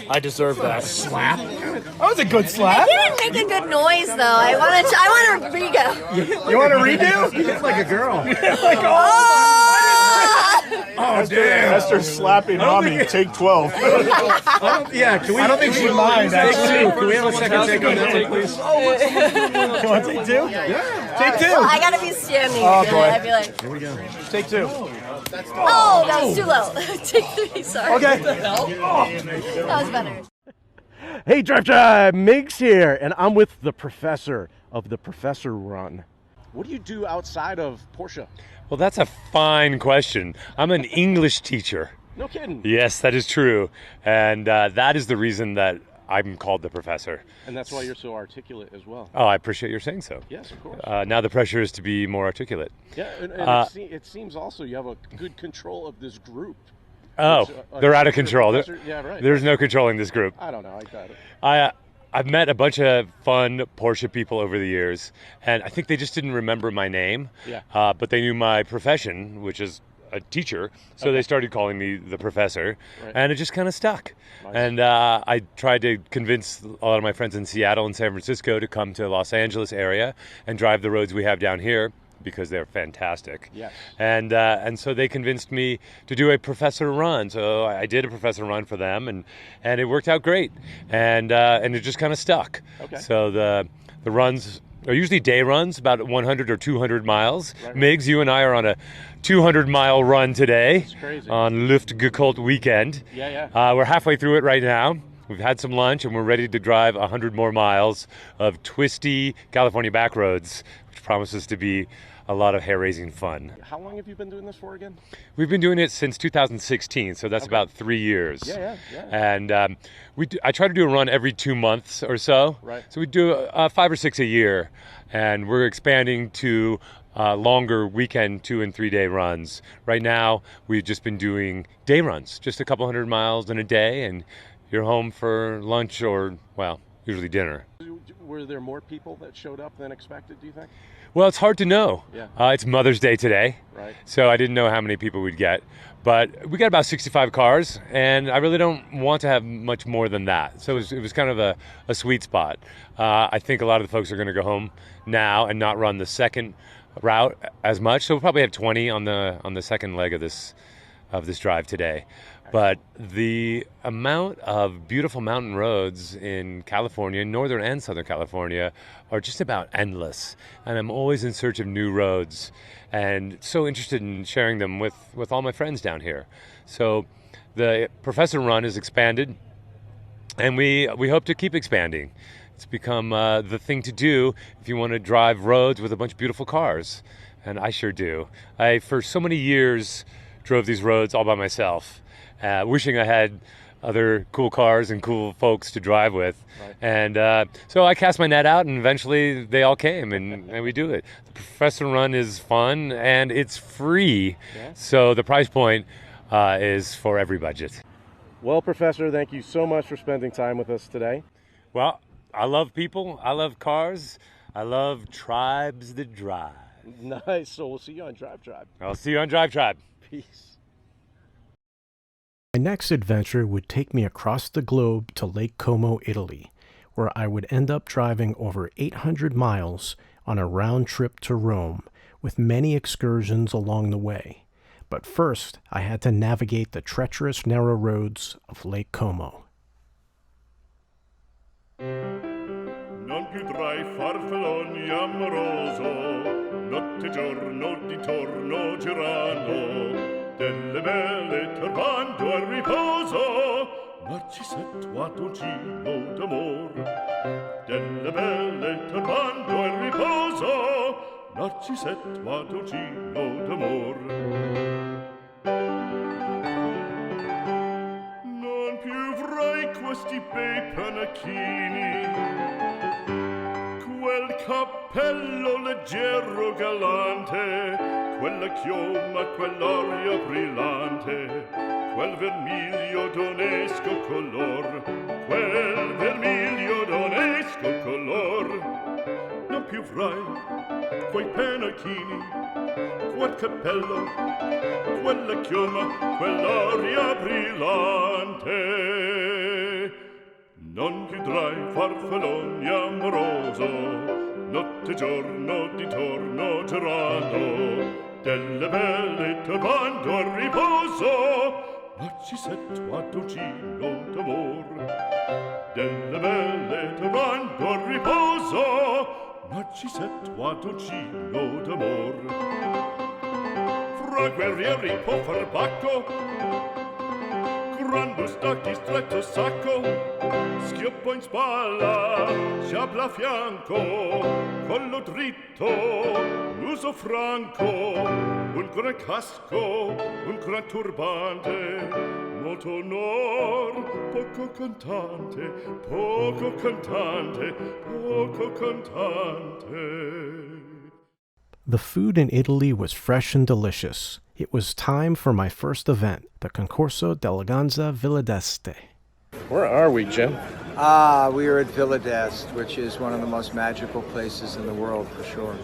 I deserve that. Slap? That was a good slap. It didn't make a good noise though. I want a redo. You want a redo? You look like a girl. Like, Oh, damn. Esther slapping Rami, take 12. I don't think she'd mind, actually. Can we have a second take on that take, please? You want to take two? Yeah. Take two. Well, I gotta be standing. Oh, boy. I'd be like, Here we go. Take two. oh, that was too low. Take three, sorry. Okay. That was better. Hey, DriveTribe, Migz here, and I'm with the professor of the Professor Run. What do you do outside of Porsche? Well, that's a fine question. I'm an English teacher. No kidding. Yes, that is true. And that is the reason that I'm called the professor. And that's why you're so articulate as well. Oh, I appreciate your saying so. Yes, of course. Now the pressure is to be more articulate. Yeah, and it seems also you have a good control of this group. Oh, they're out of control. Yeah, right. There's no controlling this group. I don't know. I got it. I've met a bunch of fun Porsche people over the years, and I think they just didn't remember my name. Yeah. But they knew my profession, which is a teacher, so they started calling me the professor, and it just kind of stuck. Nice. And I tried to convince a lot of my friends in Seattle and San Francisco to come to Los Angeles area and drive the roads we have down here, because they're fantastic. Yes. And so they convinced me to do a professor run. So I did a professor run for them, and it worked out great. And it just kind of stuck. Okay. So the runs are usually day runs, about 100 or 200 miles. Right. Migz, you and I are on a 200-mile run today. That's crazy. On Luftgekühlt weekend. Yeah. We're halfway through it right now. We've had some lunch and we're ready to drive 100 more miles of twisty California back roads, which promises to be a lot of hair-raising fun. How long have you been doing this for again? We've been doing it since 2016, so that's about 3 years. Yeah. And I try to do a run every 2 months or so. Right. So we do 5 or 6 a year, and we're expanding to longer weekend 2 and 3 day runs. Right now, we've just been doing day runs, just a couple 100 miles in a day, and you're home for lunch or, well, usually dinner. Were there more people that showed up than expected, do you think? Well, it's hard to know. Yeah. It's Mother's Day today, Right. so I didn't know how many people we'd get. But we got about 65 cars, and I really don't want to have much more than that. So it was kind of a sweet spot. I think a lot of the folks are going to go home now and not run the second route as much. So we'll probably have 20 on the second leg of this drive today. But the amount of beautiful mountain roads in California, Northern and Southern California, are just about endless. And I'm always in search of new roads and so interested in sharing them with all my friends down here. So the Professor Run is expanded, and we hope to keep expanding. It's become the thing to do if you want to drive roads with a bunch of beautiful cars. And I sure do. I, for so many years, drove these roads all by myself. Wishing I had other cool cars and cool folks to drive with. Right. And so I cast my net out, and eventually they all came, and we do it. The Professor Run is fun, and it's free. Yeah. So the price point is for every budget. Well, Professor, thank you so much for spending time with us today. Well, I love people. I love cars. I love tribes that drive. Nice. So we'll see you on DriveTribe. I'll see you on DriveTribe. Peace. My next adventure would take me across the globe to Lake Como, Italy, where I would end up driving over 800 miles on a round trip to Rome, with many excursions along the way. But first, I had to navigate the treacherous narrow roads of Lake Como. Non più tra I farfalloni amoroso, notte giorno di torno girano, delle belle turbando al riposo, Narcisetto Adolcino d'amor. Delle belle turbando al riposo, Narcisetto Adolcino d'amor. Non più avrai questi bei panacchini, quel cappello leggero galante, quella chioma, quell'aria brillante, quel vermiglio d'onesco color, quel vermiglio d'onesco color. Non più avrai quei pennacchini, quel cappello, quella chioma, quell'aria brillante. Non più tra I farfalloni amoroso, notte e giorno di torno girando, delle belle turbando al riposo, Narcisetto Adolcino d'amor. Delle belle turbando al riposo, Narcisetto Adolcino d'amor. Fra guerrieri può far bacco, grande stacchi stretto sacco, schioppo in spalla, sciabla a fianco, collo dritto, muso franco, un gran casco, un gran turbante, molto onor, poco cantante, poco cantante, poco cantante. The food in Italy was fresh and delicious. It was time for my first event, the Concorso d'Eleganza Villa d'Este. Where are we, Jim? We are at Villa d'Este, which is one of the most magical places in the world, for sure.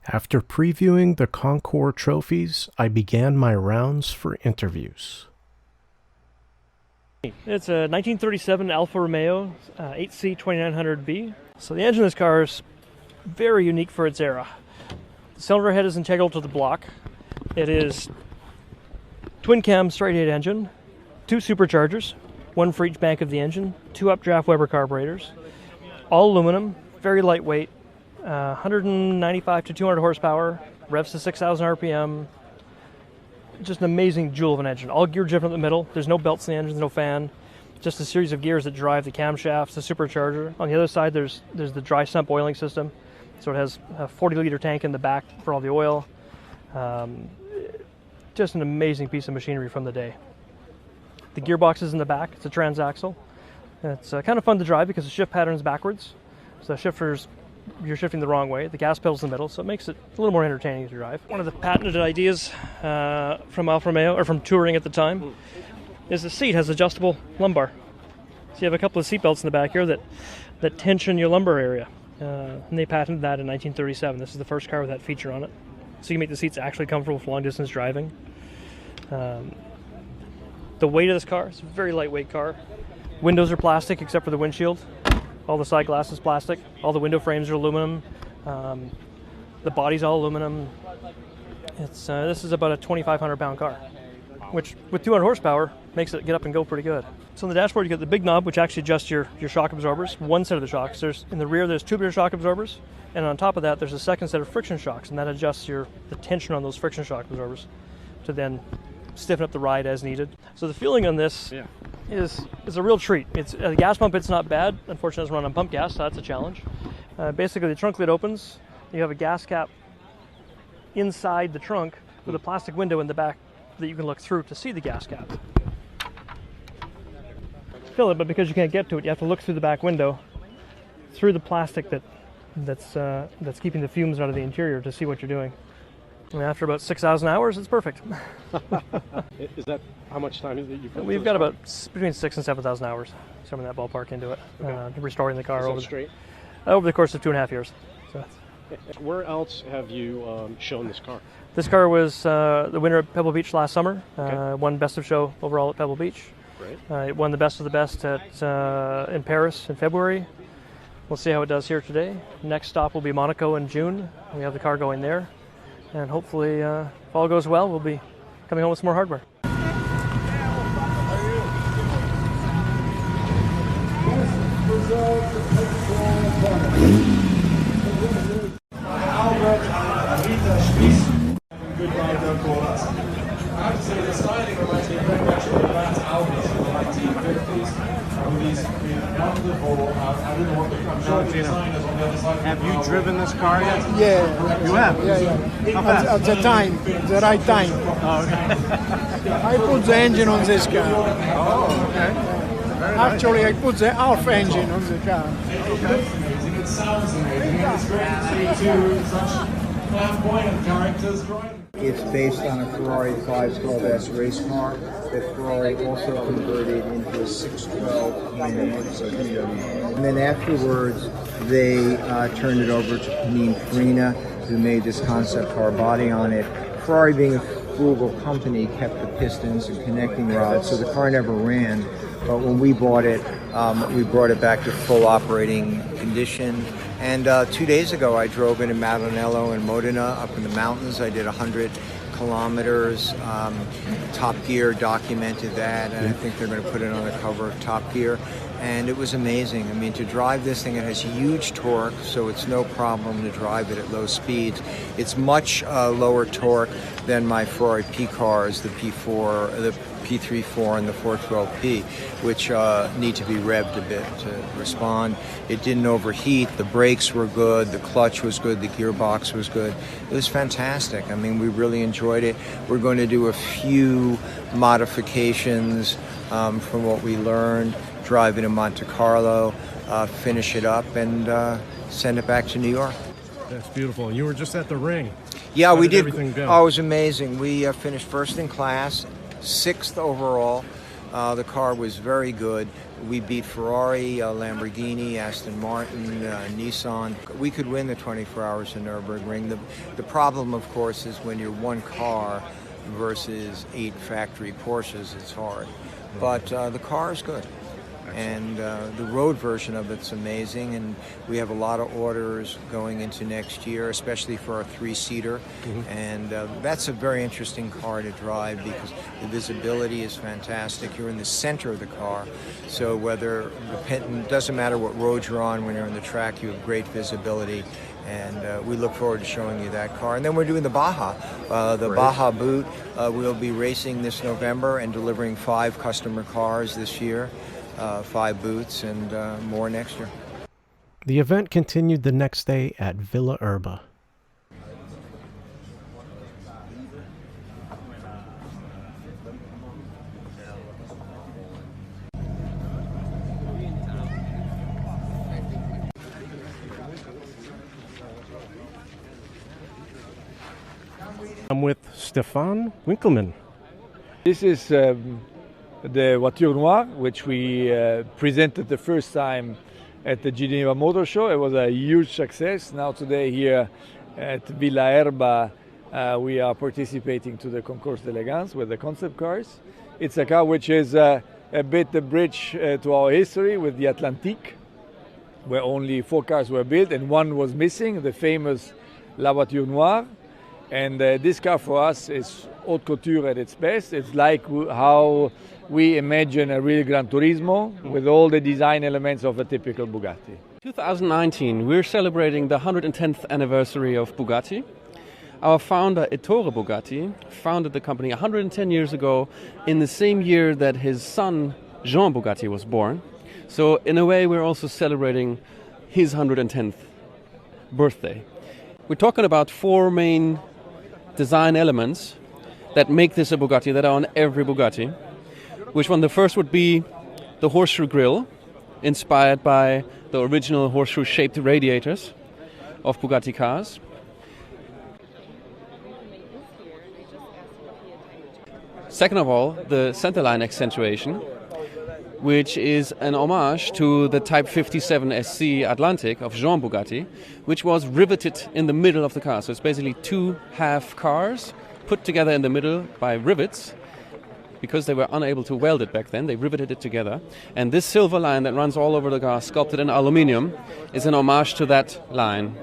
After previewing the Concours trophies, I began my rounds for interviews. It's a 1937 Alfa Romeo 8C 2900B. So the engine of this car is very unique for its era. The cylinder head is integral to the block. It is twin cam straight 8 engine, 2 superchargers, 1 for each bank of the engine, 2 updraft Weber carburetors, all aluminum, very lightweight, 195 to 200 horsepower, revs to 6,000 RPM. Just an amazing jewel of an engine. All gear driven in the middle. There's no belts in the engine, there's no fan. Just a series of gears that drive the camshafts, the supercharger. On the other side, there's the dry sump oiling system. So it has a 40-liter tank in the back for all the oil. Just an amazing piece of machinery from the day. The gearbox is in the back. It's a transaxle. It's kind of fun to drive because the shift pattern is backwards. So you're shifting the wrong way. The gas pedal's in the middle, so it makes it a little more entertaining to drive. One of the patented ideas from Alfa Romeo, or from touring at the time, is the seat has adjustable lumbar. So you have a couple of seat belts in the back here that tension your lumbar area. And they patented that in 1937. This is the first car with that feature on it. So you can make the seats actually comfortable for long distance driving. The weight of this car, it's a very lightweight car. Windows are plastic except for the windshield. All the side glass is plastic. All the window frames are aluminum. The body's all aluminum. This is about a 2,500 pound car, which with 200 horsepower makes it get up and go pretty good. So on the dashboard you get the big knob, which actually adjusts your shock absorbers. One set of the shocks. In the rear there's tubular shock absorbers, and on top of that there's a second set of friction shocks, and that adjusts the tension on those friction shock absorbers to then stiffen up the ride as needed. So the feeling on this is a real treat. It's a gas pump. It's not bad. Unfortunately, it doesn't run on pump gas, so that's a challenge. Basically, the trunk lid opens. You have a gas cap inside the trunk with a plastic window in the back that you can look through to see the gas cap. Fill it, but because you can't get to it, you have to look through the back window, through the plastic that's keeping the fumes out of the interior to see what you're doing. And after about 6,000 hours, it's perfect. Is that how much time is it you've got? We've got about between 6,000 and 7,000 hours, somewhere in that ballpark into it, restoring the car over the course of 2.5 years. So. Where else have you shown this car? This car was the winner at Pebble Beach last summer. Won Best of Show overall at Pebble Beach. Great. It won the Best of the Best in Paris in February. We'll see how it does here today. Next stop will be Monaco in June. We have the car going there. And hopefully, if all goes well, we'll be coming home with some more hardware. I have to say, the styling reminds me very much of the Rat Albus from the 1950s. These wonderful, I don't know what the designers on the other side. Have you driven this car yet? Yeah. You have? Yeah. How fast? At the time, the right time. Oh, okay. I put the engine on this car. Oh, okay. Actually, I put the half engine on the car. Okay. It sounds amazing. It's great to see two such flamboyant characters driving. It's based on a Ferrari 512S race car that Ferrari also converted into a 612 and then afterwards they turned it over to Pininfarina, who made this concept car body on it. Ferrari, being a frugal company, kept the pistons and connecting rods, so the car never ran. But when we bought it, we brought it back to full operating condition. And 2 days ago, I drove it in Maranello and Modena up in the mountains. I did 100 kilometers. Top Gear documented that, and I think they're going to put it on the cover of Top Gear. And it was amazing. I mean, to drive this thing, it has huge torque, so it's no problem to drive it at low speeds. It's much lower torque than my Ferrari P cars, the P4, the P34 and the 412P, which need to be revved a bit to respond. It didn't overheat, the brakes were good, the clutch was good, the gearbox was good. It was fantastic. I mean, we really enjoyed it. We're going to do a few modifications from what we learned, drive it in Monte Carlo, finish it up, and send it back to New York. That's beautiful. You were just at the ring. Yeah, we did. Everything go? Oh, it was amazing. We finished first in class, 6th overall. The car was very good. We beat Ferrari, Lamborghini, Aston Martin, Nissan. We could win the 24 Hours of Nürburgring. The problem, of course, is when you're one car versus 8 factory Porsches, it's hard. But the car is good. And the road version of it's amazing, and we have a lot of orders going into next year, especially for our 3-seater. And that's a very interesting car to drive because the visibility is fantastic. You're in the center of the car, so it doesn't matter what road you're on, when you're on the track, you have great visibility. And we look forward to showing you that car. And then we're doing the Baja. Baja boot. We'll be racing this November and delivering 5 customer cars this year. 5 booths and more next year. The event continued the next day at Villa Erba. I'm with Stefan Winkelmann. This is the Voiture Noire, which we presented the first time at the Geneva Motor Show. It was a huge success. Now today here at Villa Erba, we are participating to the Concours d'Elegance with the concept cars. It's a car which is a bit the bridge to our history with the Atlantique, where only 4 cars were built and 1 was missing, the famous La Voiture Noire. And this car for us is haute couture at its best. It's like how we imagine a real Gran Turismo with all the design elements of a typical Bugatti. 2019, we're celebrating the 110th anniversary of Bugatti. Our founder, Ettore Bugatti, founded the company 110 years ago in the same year that his son, Jean Bugatti, was born. So in a way, we're also celebrating his 110th birthday. We're talking about 4 main design elements that make this a Bugatti, that are on every Bugatti. Which one? The first would be the horseshoe grille, inspired by the original horseshoe-shaped radiators of Bugatti cars. Second of all, the centerline accentuation, which is an homage to the Type 57 SC Atlantic of Jean Bugatti, which was riveted in the middle of the car. So it's basically 2 half cars put together in the middle by rivets. Because they were unable to weld it back then, they riveted it together. And this silver line that runs all over the car, sculpted in aluminium, is an homage to that line.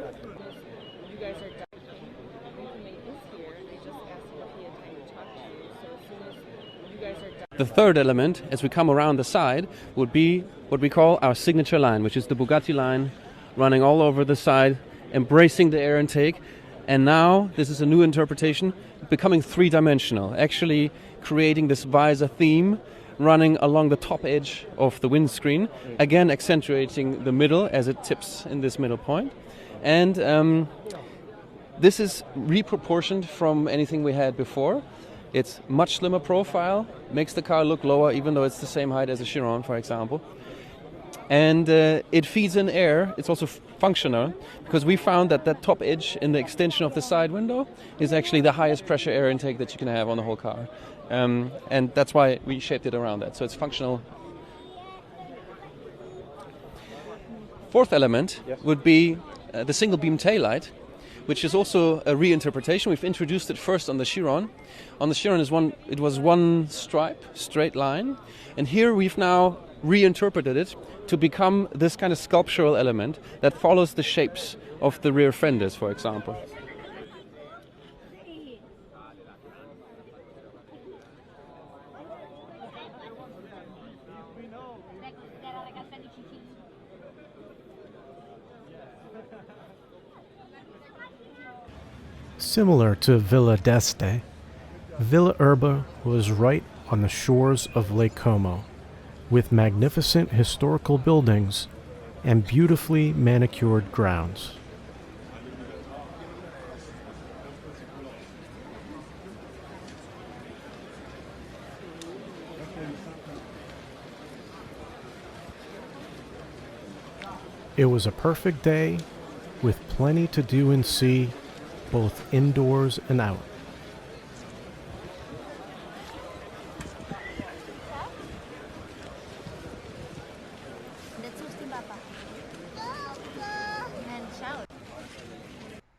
The third element, as we come around the side, would be what we call our signature line, which is the Bugatti line running all over the side, embracing the air intake. And now, this is a new interpretation, becoming 3-dimensional, actually creating this visor theme running along the top edge of the windscreen, again accentuating the middle as it tips in this middle point. And this is reproportioned from anything we had before. It's much slimmer profile, makes the car look lower even though it's the same height as a Chiron, for example. And it feeds in air. It's also functional because we found that that top edge in the extension of the side window is actually the highest pressure air intake that you can have on the whole car. And that's why we shaped it around that. So it's functional. Fourth element would be the single beam taillight, which is also a reinterpretation. We've introduced it first on the Chiron. On the Chiron it was 1 stripe, straight line. And here we've now reinterpreted it to become this kind of sculptural element that follows the shapes of the rear fenders, for example. Similar to Villa d'Este, Villa Erba was right on the shores of Lake Como, with magnificent historical buildings and beautifully manicured grounds. It was a perfect day with plenty to do and see, both indoors and out.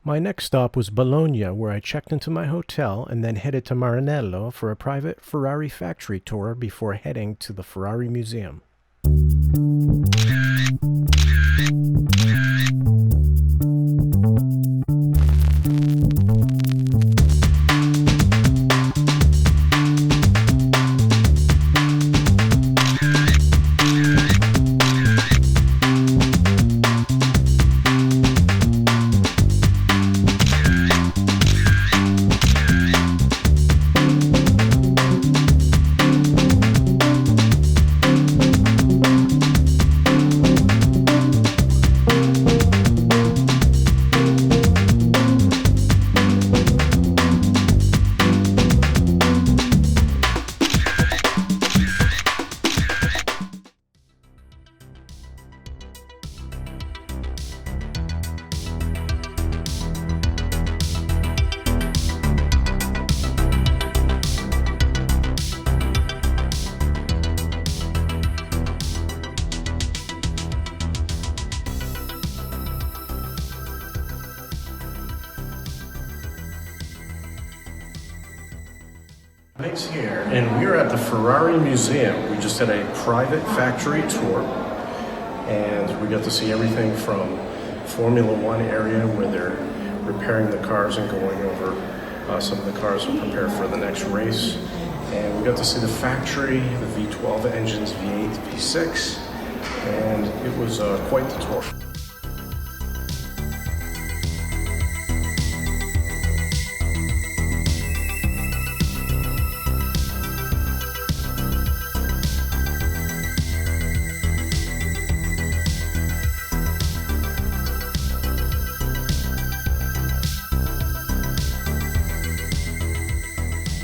My next stop was Bologna, where I checked into my hotel and then headed to Maranello for a private Ferrari factory tour before heading to the Ferrari Museum. Migz here, and we're at the Ferrari Museum. We just did a private factory tour, and we got to see everything from Formula One area where they're repairing the cars and going over some of the cars to prepare for the next race. And we got to see the factory, the V12 engines, V8, V6, and it was quite the tour.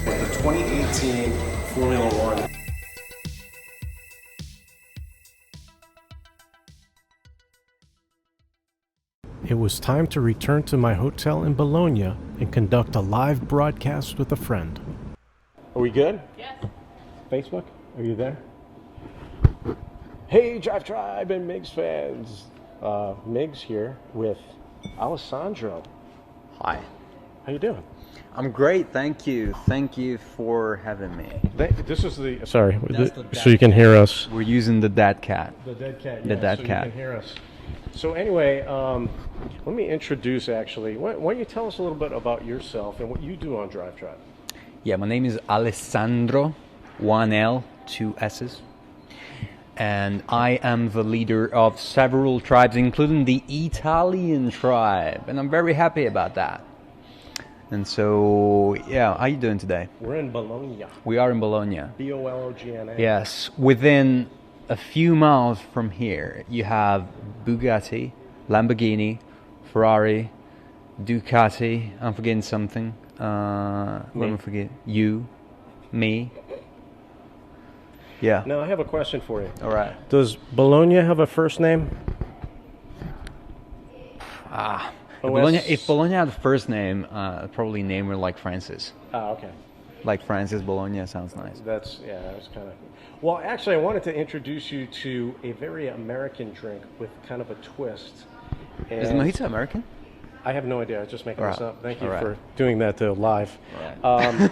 With the 2018 Formula One. It was time to return to my hotel in Bologna and conduct a live broadcast with a friend. Are we good? Yes. Facebook, are you there? Hey, DriveTribe and Migz fans. Migz here with Alessandro. Hi. How you doing? I'm great, thank you. Thank you for having me. This is the... Sorry, so you can hear us. We're using the dead cat. The dead cat, The dead so cat. you can hear us. So anyway, let me introduce actually. Why don't you tell us a little bit about yourself and what you do on DriveTribe? Yeah, my name is Alessandro, 1L, 2 S's. And I am the leader of several tribes, including the Italian tribe. And I'm very happy about that. And so, yeah, how are you doing today? We're in Bologna. We are in Bologna. Bologna. Yes, within a few miles from here, you have Bugatti, Lamborghini, Ferrari, Ducati. I'm forgetting something. What am I forgetting? You, me. Yeah. Now I have a question for you. All right. Does Bologna have a first name? If Bologna had a first name, I'd probably name her like Francis. Oh, okay. Like Francis Bologna sounds nice. That's kind of... Well, actually, I wanted to introduce you to a very American drink with kind of a twist. Is mojito American? I have no idea. I was just making this up. Thank you All for doing that live. Right.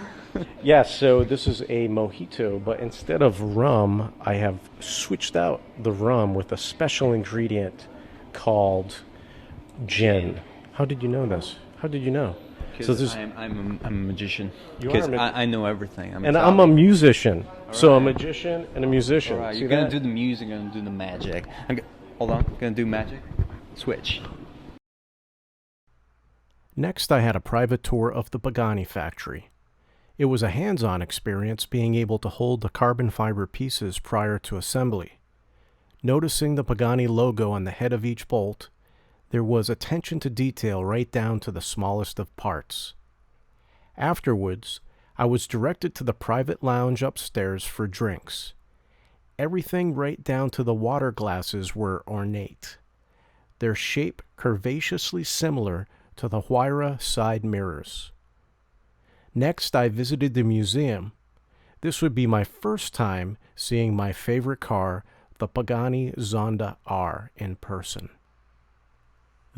Yes, so this is a mojito, but instead of rum, I have switched out the rum with a special ingredient called gin. How did you know this? How did you know? Because I'm a magician. You Because are I know everything. I'm a musician. So a magician and a musician. All right, See you're going that? to do the music, I'm going to do the magic. Hold on, going to do magic. Switch. Next, I had a private tour of the Pagani factory. It was a hands-on experience being able to hold the carbon fiber pieces prior to assembly. Noticing the Pagani logo on the head of each bolt, there was attention to detail right down to the smallest of parts. Afterwards, I was directed to the private lounge upstairs for drinks. Everything right down to the water glasses were ornate, their shape curvaceously similar to the Huayra side mirrors. Next, I visited the museum. This would be my first time seeing my favorite car, the Pagani Zonda R, in person.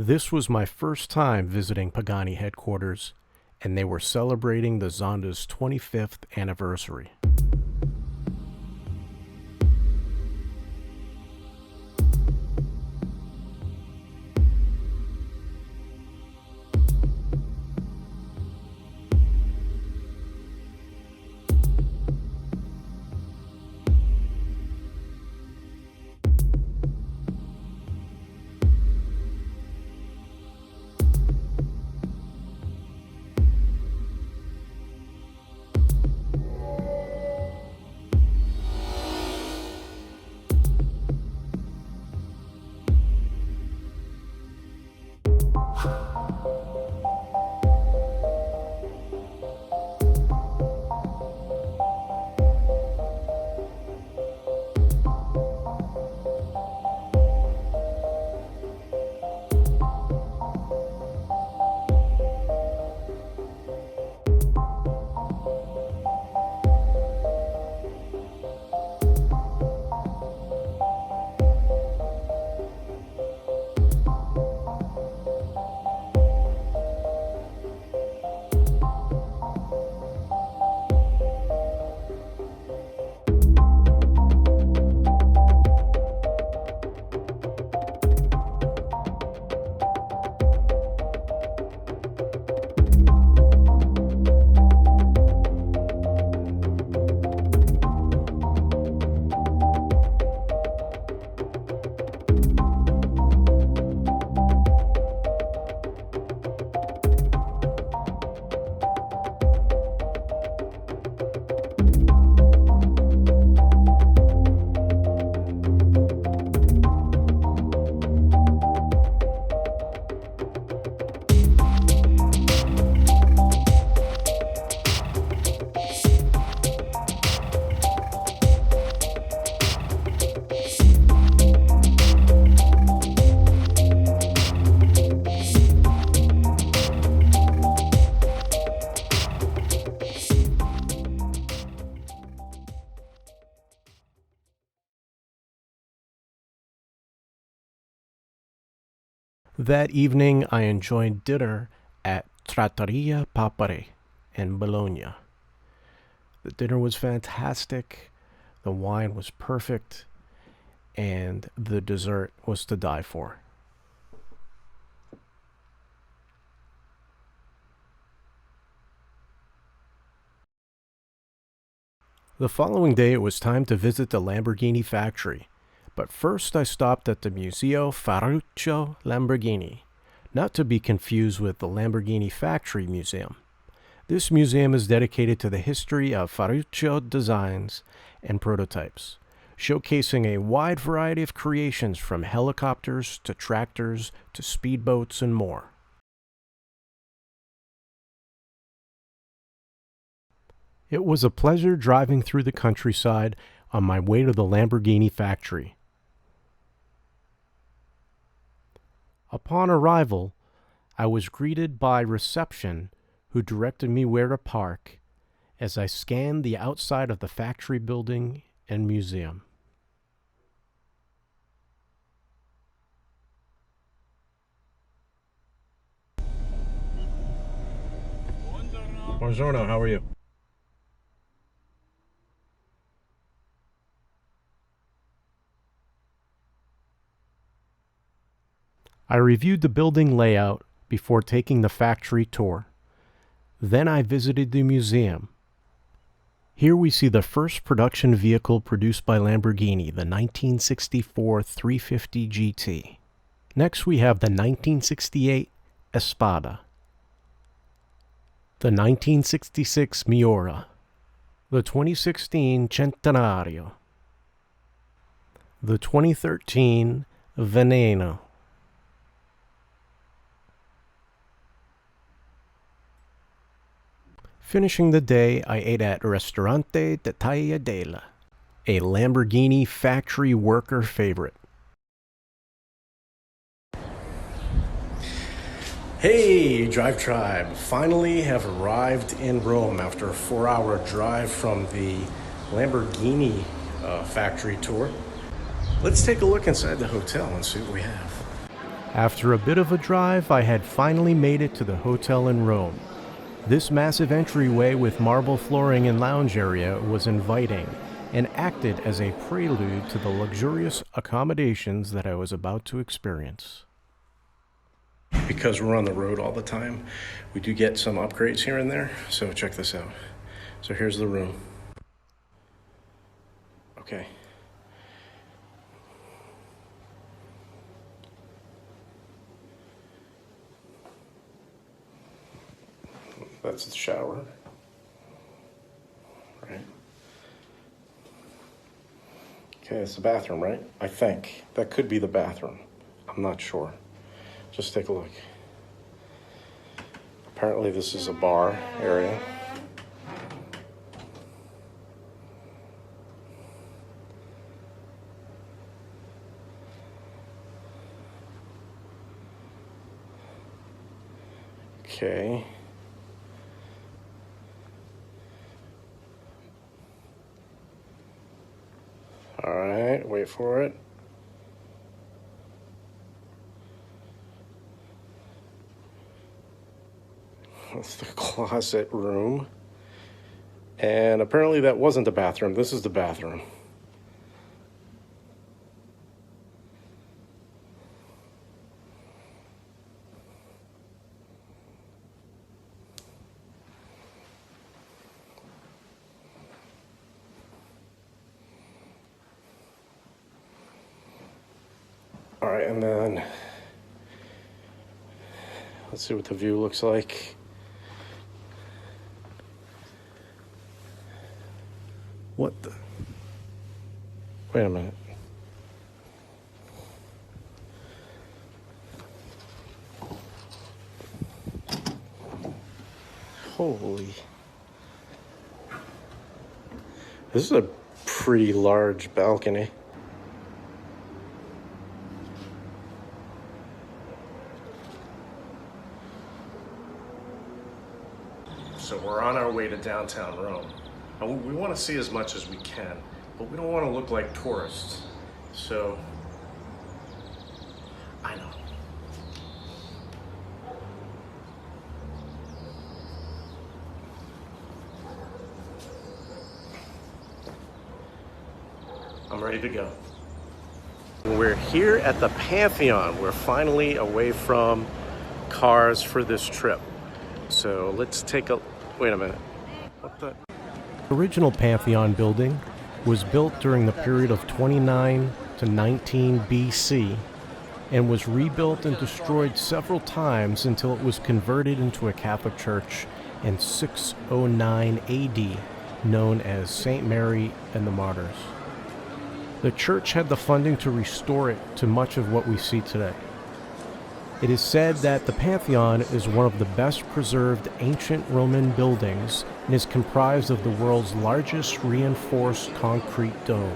This was my first time visiting Pagani headquarters, and they were celebrating the Zonda's 25th anniversary. That evening, I enjoyed dinner at Trattoria Papare in Bologna. The dinner was fantastic, the wine was perfect, and the dessert was to die for. The following day, it was time to visit the Lamborghini factory. But first I stopped at the Museo Ferruccio Lamborghini, not to be confused with the Lamborghini Factory Museum. This museum is dedicated to the history of Ferruccio designs and prototypes, showcasing a wide variety of creations from helicopters to tractors to speedboats and more. It was a pleasure driving through the countryside on my way to the Lamborghini factory. Upon arrival, I was greeted by reception, who directed me where to park as I scanned the outside of the factory building and museum. Buongiorno, how are you? I reviewed the building layout before taking the factory tour. Then I visited the museum. Here we see the first production vehicle produced by Lamborghini, the 1964 350 GT. Next we have the 1968 Espada, the 1966 Miura, the 2016 Centenario, the 2013 Veneno, Finishing the day, I ate at Ristorante de Tagliatella, a Lamborghini factory worker favorite. Hey, DriveTribe! Finally have arrived in Rome after a 4-hour drive from the Lamborghini factory tour. Let's take a look inside the hotel and see what we have. After a bit of a drive, I had finally made it to the hotel in Rome. This massive entryway with marble flooring and lounge area was inviting and acted as a prelude to the luxurious accommodations that I was about to experience. Because we're on the road all the time, we do get some upgrades here and there, so check this out. So here's the room. Okay. That's the shower. Right. Okay, it's the bathroom, right? I think. That could be the bathroom. I'm not sure. Just take a look. Apparently this is a bar area. Okay. All right, wait for it. That's the closet room. And apparently that wasn't the bathroom. This is the bathroom. All right, and then let's see what the view looks like. What the? Wait a minute. Holy. This is a pretty large balcony. So we're on our way to downtown Rome. And we want to see as much as we can, but we don't want to look like tourists. So, I know. I'm ready to go. We're here at the Pantheon. We're finally away from cars for this trip. So let's take a, wait a minute. What the? The original Pantheon building was built during the period of 29 to 19 BC and was rebuilt and destroyed several times until it was converted into a Catholic church in 609 AD, known as St. Mary and the Martyrs. The church had the funding to restore it to much of what we see today. It is said that the Pantheon is one of the best preserved ancient Roman buildings and is comprised of the world's largest reinforced concrete dome.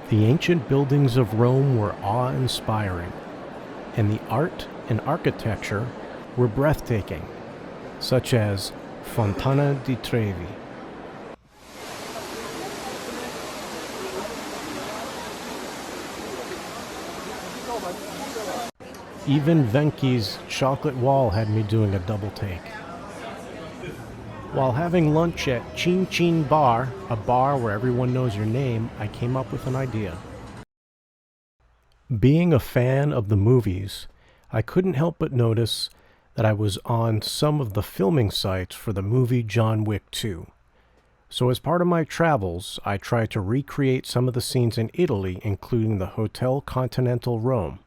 The ancient buildings of Rome were awe-inspiring, and the art and architecture were breathtaking, such as Fontana di Trevi. Even Venki's chocolate wall had me doing a double take. While having lunch at Chin Chin Bar, a bar where everyone knows your name, I came up with an idea. Being a fan of the movies, I couldn't help but notice that I was on some of the filming sites for the movie John Wick 2. So as part of my travels, I tried to recreate some of the scenes in Italy, including the Hotel Continental Rome.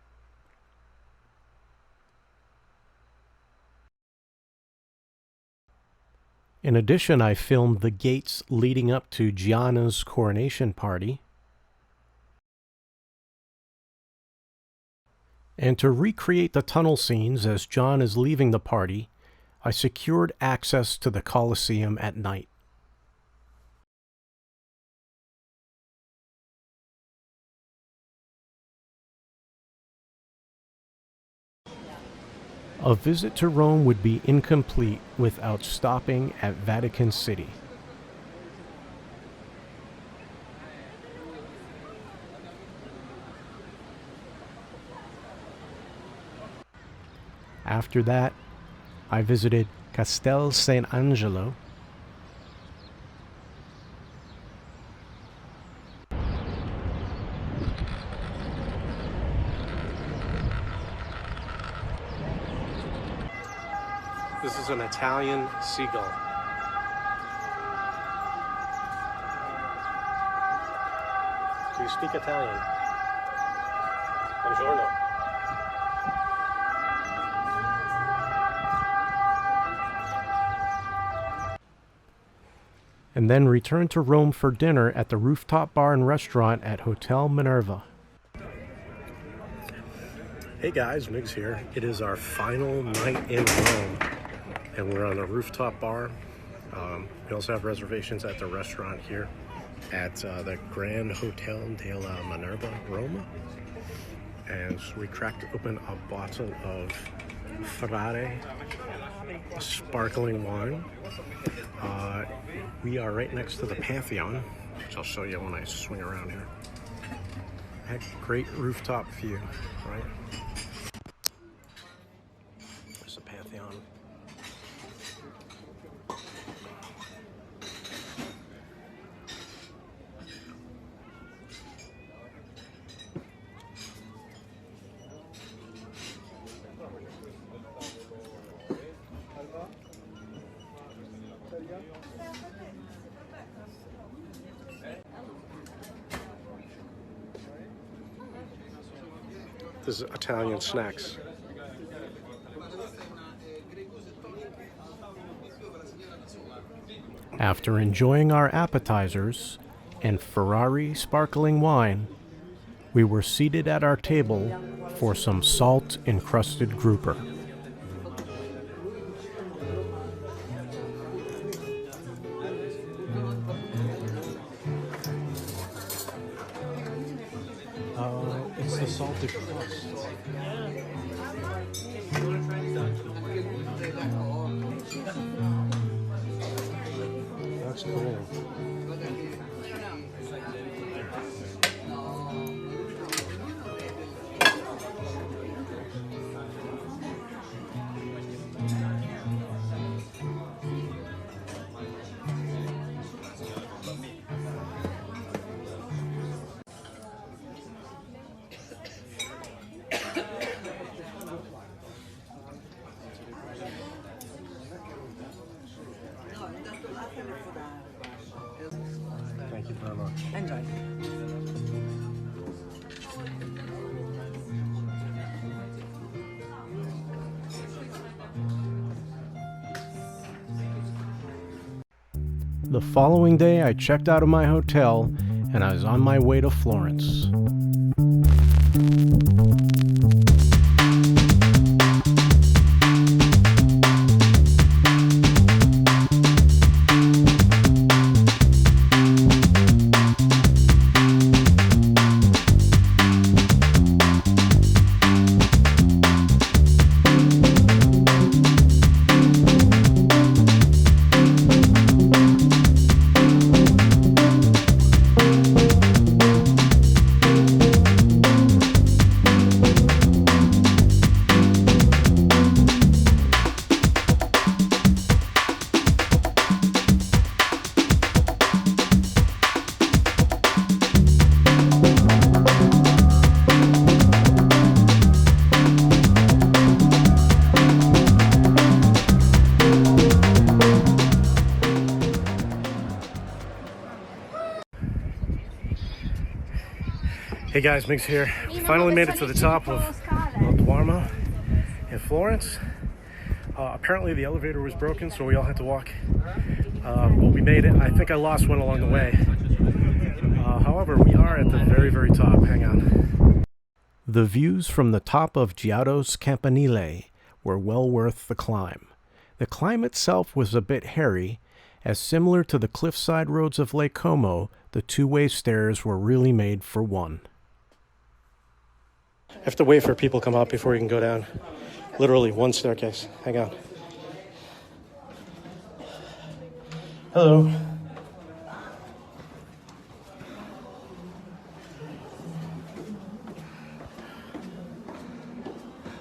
In addition, I filmed the gates leading up to Gianna's coronation party. And to recreate the tunnel scenes as John is leaving the party, I secured access to the Colosseum at night. A visit to Rome would be incomplete without stopping at Vatican City. After that, I visited Castel Sant'Angelo. This is an Italian seagull. Do you speak Italian? Buongiorno. And then returned to Rome for dinner at the rooftop bar and restaurant at Hotel Minerva. Hey guys, Migz here. It is our final night in Rome, and we're on the rooftop bar. We also have reservations at the restaurant here at the Grand Hotel De La Minerve, Rome. And so we cracked open a bottle of Ferrari sparkling wine. We are right next to the Pantheon, which I'll show you when I swing around here. Heck, great rooftop view, right? There's the Pantheon. This is Italian snacks. After enjoying our appetizers and Ferrari sparkling wine, we were seated at our table for some salt-encrusted grouper. It's the salted crust. That's cool. Thank you very much. Enjoy. The following day, I checked out of my hotel and I was on my way to Florence. Hey guys, Migz here. We finally made it to the top of El Duomo in Florence. Apparently the elevator was broken, so we all had to walk. But we made it. I think I lost one along the way. However, we are at the very, very top. Hang on. The views from the top of Giotto's Campanile were well worth the climb. The climb itself was a bit hairy, as similar to the cliffside roads of Lake Como, the two-way stairs were really made for one. I have to wait for people to come up before you can go down. Literally one staircase. Hang on. Hello.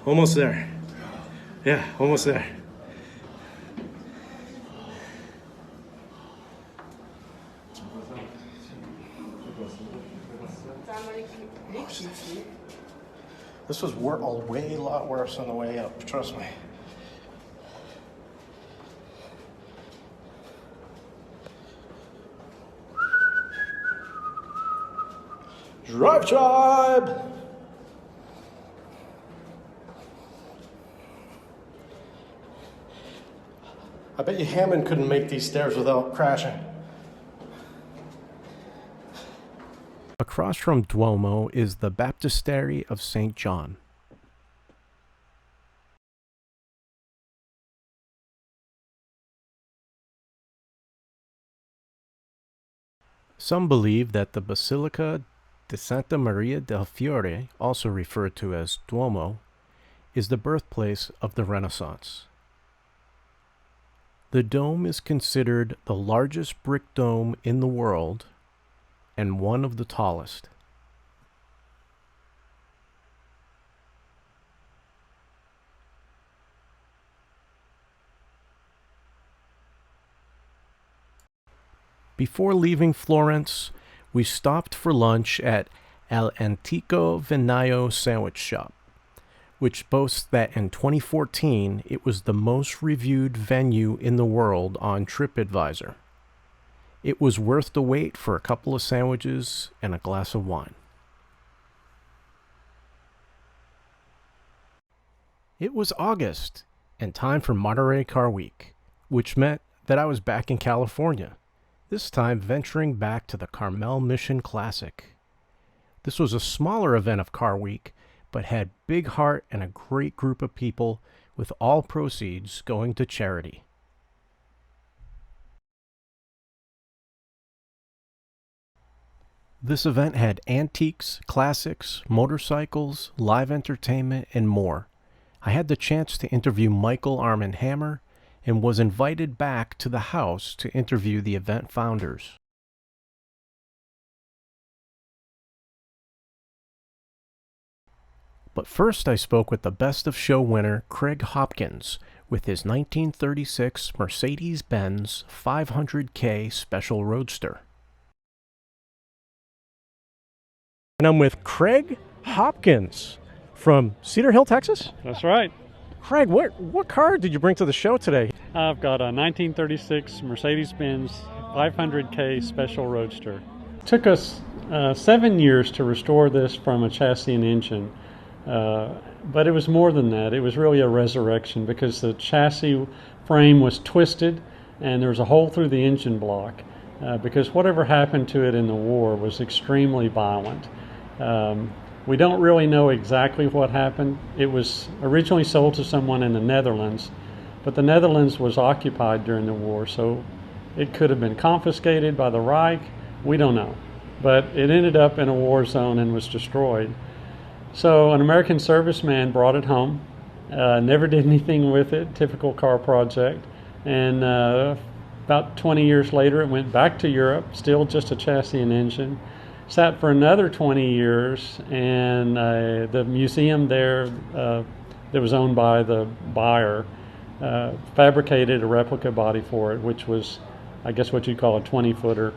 Almost there. Yeah, almost there. This was a lot worse on the way up, trust me. DriveTribe! I bet you Hammond couldn't make these stairs without crashing. Across from Duomo is the Baptistery of St. John. Some believe that the Basilica di Santa Maria del Fiore, also referred to as Duomo, is the birthplace of the Renaissance. The dome is considered the largest brick dome in the world and one of the tallest. Before leaving Florence, we stopped for lunch at El Antico Venaio Sandwich Shop, which boasts that in 2014 it was the most reviewed venue in the world on TripAdvisor. It was worth the wait for a couple of sandwiches and a glass of wine. It was August and time for Monterey Car Week, which meant that I was back in California, this time venturing back to the Carmel Mission Classic. This was a smaller event of Car Week, but had big heart and a great group of people, with all proceeds going to charity. This event had antiques, classics, motorcycles, live entertainment, and more. I had the chance to interview Michael Armand Hammer and was invited back to the house to interview the event founders. But first I spoke with the Best of Show winner Craig Hopkins with his 1936 Mercedes-Benz 500K Special Roadster. And I'm with Craig Hopkins from Cedar Hill, Texas? That's right. Craig, what car did you bring to the show today? I've got a 1936 Mercedes-Benz 500K Special Roadster. It took us 7 years to restore this from a chassis and engine. But it was more than that. It was really a resurrection because the chassis frame was twisted and there was a hole through the engine block because whatever happened to it in the war was extremely violent. We don't really know exactly what happened. It was originally sold to someone in the Netherlands, but the Netherlands was occupied during the war, so it could have been confiscated by the Reich. We don't know. But it ended up in a war zone and was destroyed. So an American serviceman brought it home, never did anything with it, typical car project, and about 20 years later it went back to Europe, still just a chassis and engine, sat for another 20 years, and the museum there that was owned by the buyer fabricated a replica body for it, which was, I guess, what you'd call a 20-footer.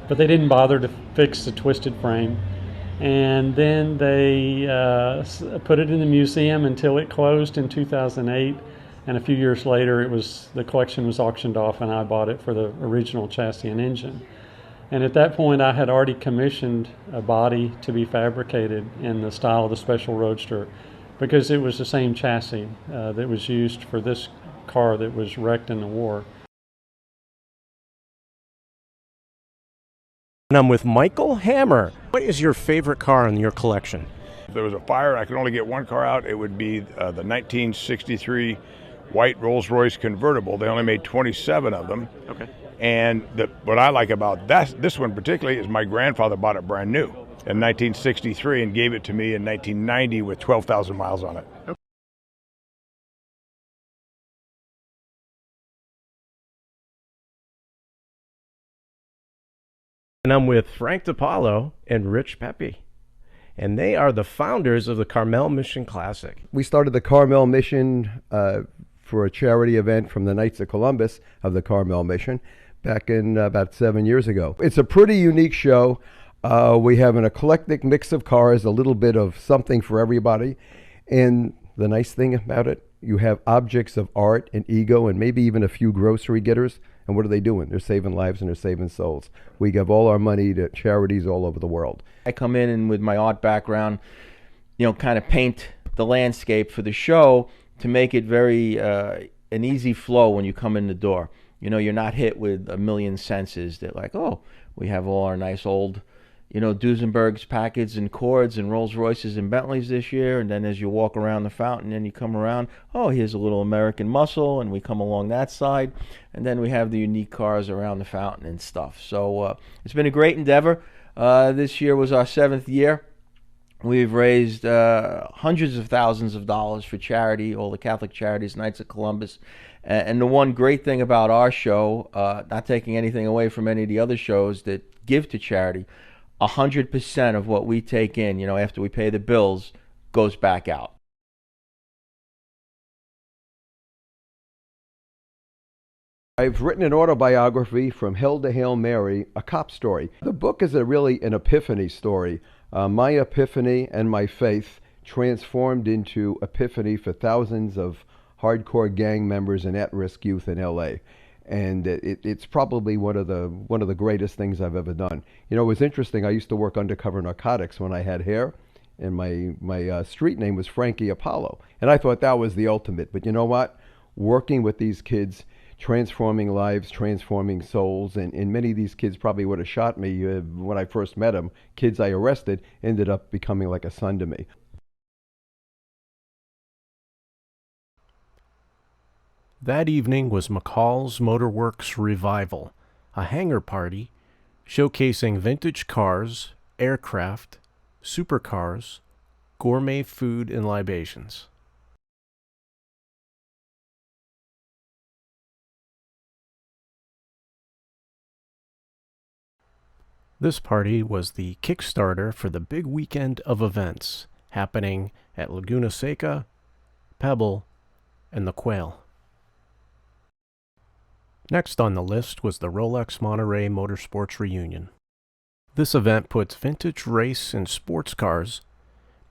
But they didn't bother to fix the twisted frame. And then they put it in the museum until it closed in 2008, and a few years later the collection was auctioned off and I bought it for the original chassis and engine. And at that point I had already commissioned a body to be fabricated in the style of the Special Roadster because it was the same chassis that was used for this car that was wrecked in the war. And I'm with Michael Hammer. What is your favorite car in your collection? If there was a fire and I could only get one car out, it would be the 1963 white Rolls-Royce convertible. They only made 27 of them. Okay. And what I like about this one particularly is my grandfather bought it brand new in 1963 and gave it to me in 1990 with 12,000 miles on it. And I'm with Frank DiPaolo and Rich Pepe. And they are the founders of the Carmel Mission Classic. We started the Carmel Mission for a charity event from the Knights of Columbus of the Carmel Mission back in about 7 years ago. It's a pretty unique show. We have an eclectic mix of cars, a little bit of something for everybody. And the nice thing about it, you have objects of art and ego and maybe even a few grocery getters. And what are they doing? They're saving lives and they're saving souls. We give all our money to charities all over the world. I come in and with my art background, kind of paint the landscape for the show to make it very an easy flow when you come in the door. You're not hit with a million senses that like, oh, we have all our nice old, Duesenbergs, Packards, and Cords, and Rolls Royces and Bentleys this year. And then as you walk around the fountain, and you come around, oh, here's a little American muscle, and we come along that side. And then we have the unique cars around the fountain and stuff. So it's been a great endeavor. This year was our 7th year. We've raised hundreds of thousands of dollars for charity, all the Catholic charities, Knights of Columbus. And the one great thing about our show, not taking anything away from any of the other shows that give to charity, 100% of what we take in, after we pay the bills, goes back out. I've written an autobiography, From Hell to Hail Mary, a cop story. The book is really an epiphany story. My epiphany and my faith transformed into epiphany for thousands of hardcore gang members and at-risk youth in LA. And it's probably one of the greatest things I've ever done. It was interesting. I used to work undercover narcotics when I had hair, and my street name was Frankie Apollo. And I thought that was the ultimate. But you know what? Working with these kids, transforming lives, transforming souls, and many of these kids probably would have shot me when I first met them. Kids I arrested ended up becoming like a son to me. That evening was McCall's Motorworks Revival, a hangar party showcasing vintage cars, aircraft, supercars, gourmet food, and libations. This party was the Kickstarter for the big weekend of events happening at Laguna Seca, Pebble, and the Quail. Next on the list was the Rolex Monterey Motorsports Reunion. This event puts vintage race and sports cars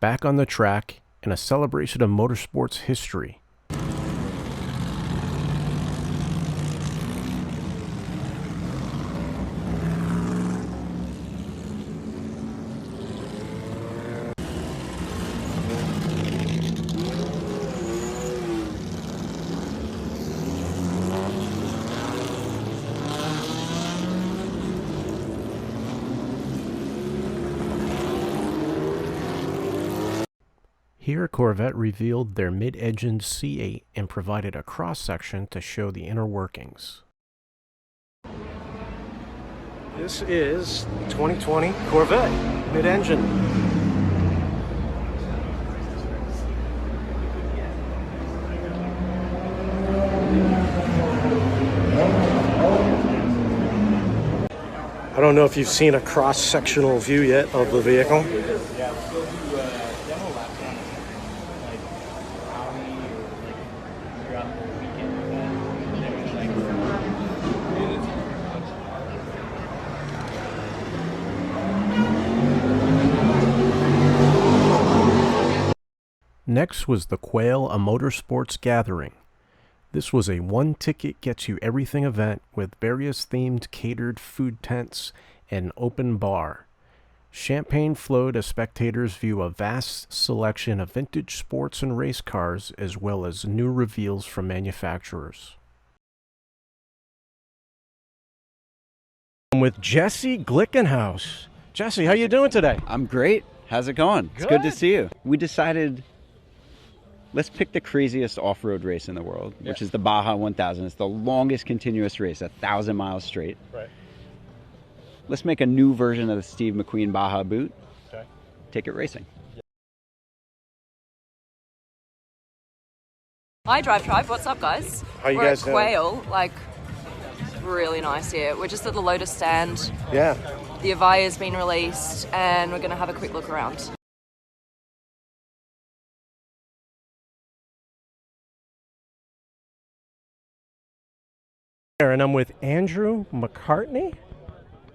back on the track in a celebration of motorsports history. Here, Corvette revealed their mid-engined C8 and provided a cross-section to show the inner workings. This is 2020 Corvette mid-engine. I don't know if you've seen a cross-sectional view yet of the vehicle. Next was the Quail, a motorsports gathering. This was a one-ticket-gets-you-everything event with various themed catered food tents and an open bar. Champagne flowed as spectators view a vast selection of vintage sports and race cars as well as new reveals from manufacturers. I'm with Jesse Glickenhaus. Jesse, how you doing today? I'm great. How's it going? It's good to see you. We decided, let's pick the craziest off-road race in the world, which is the Baja 1000. It's the longest continuous race, 1,000 miles straight. Right. Let's make a new version of the Steve McQueen Baja boot. Okay. Take it racing. Hi, DriveTribe. What's up, guys? How you We're guys at doing? Quail, really nice here. We're just at the Lotus stand. Yeah. The Avaya's been released, and we're going to have a quick look around. And I'm with Andrew McCartney.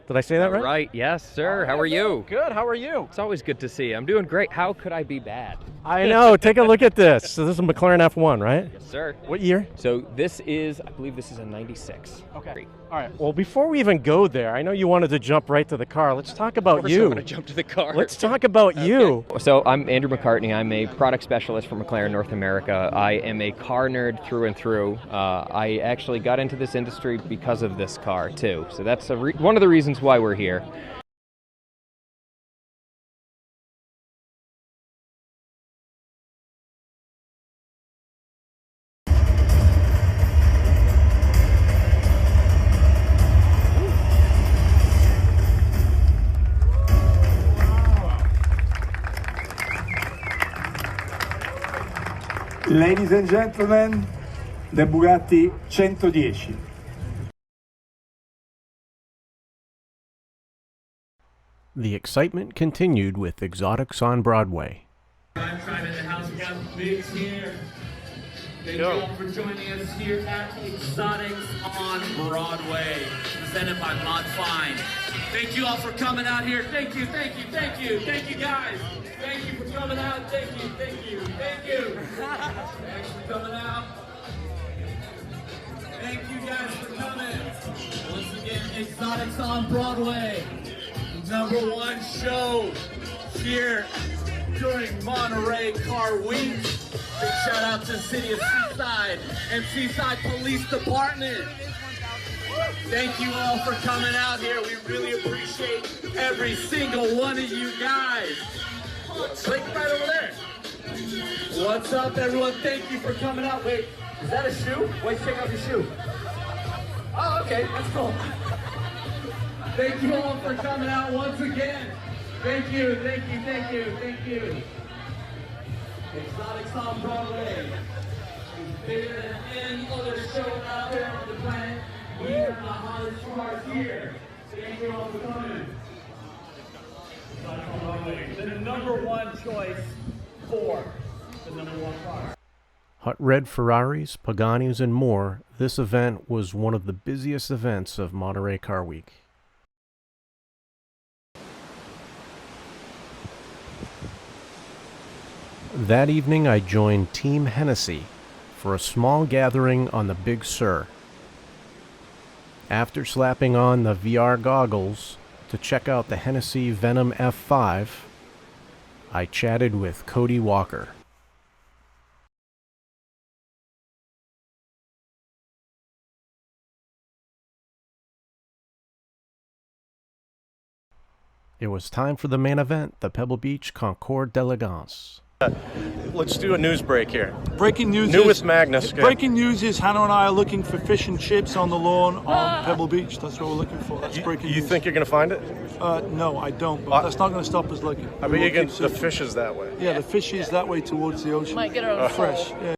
Did I say that right? Right, yes, sir. How are you? Good, how are you? It's always good to see you. I'm doing great. How could I be bad? I know, take a look at this. So this is a McLaren F1, right? Yes, sir. What year? So this is, I believe this is a 96. Okay. All right, well, before we even go there, I know you wanted to jump right to the car. Let's talk about Of course you. I'm going to jump to the car. Let's talk about you. So I'm Andrew McCartney. I'm a product specialist for McLaren North America. I am a car nerd through and through. I actually got into this industry because of this car, too. So that's one of the reasons why we're here. Ladies and gentlemen, the Bugatti 110. The excitement continued with Exotics on Broadway. DriveTribe in the house. We got Migz here. Thank you all for joining us here at Exotics on Broadway, presented by Mod Fine. Thank you all for coming out here. Thank you, thank you, thank you, thank you guys. Thank you for coming out. Thank you, thank you, thank you. Thanks for coming out. Thank you guys for coming. Once again, Exotics on Broadway. #1 show here during Monterey Car Week. Big shout out to the city of Seaside and Seaside Police Department. Thank you all for coming out here. We really appreciate every single one of you guys. Click right over there. What's up, everyone? Thank you for coming out. Wait, is that a shoe? Wait, check out the shoe. Oh, okay, that's cool. Thank you all for coming out once again. Thank you, thank you, thank you, thank you. Exotics on Broadway is bigger than any other show out there on the planet. We have the hottest cars here. Thank you all for coming. Exotics on Broadway, the #1 choice for the #1 car. Hot red Ferraris, Paganis, and more, this event was one of the busiest events of Monterey Car Week. That evening I joined Team Hennessey for a small gathering on the Big Sur. After slapping on the VR goggles to check out the Hennessey Venom F5, I chatted with Cody Walker. It was time for the main event, the Pebble Beach Concours d'Elegance. Let's do a news break here. Breaking news. Newest Magnus. Breaking news is Hannah and I are looking for fish and chips on the lawn on Pebble Beach. That's what we're looking for. That's breaking news. You think you're going to find it? No, I don't. But that's not going to stop us looking. I bet you can. The fish is that way. Yeah, the fish is that way towards the ocean. Might get our own fresh. soul. Yeah.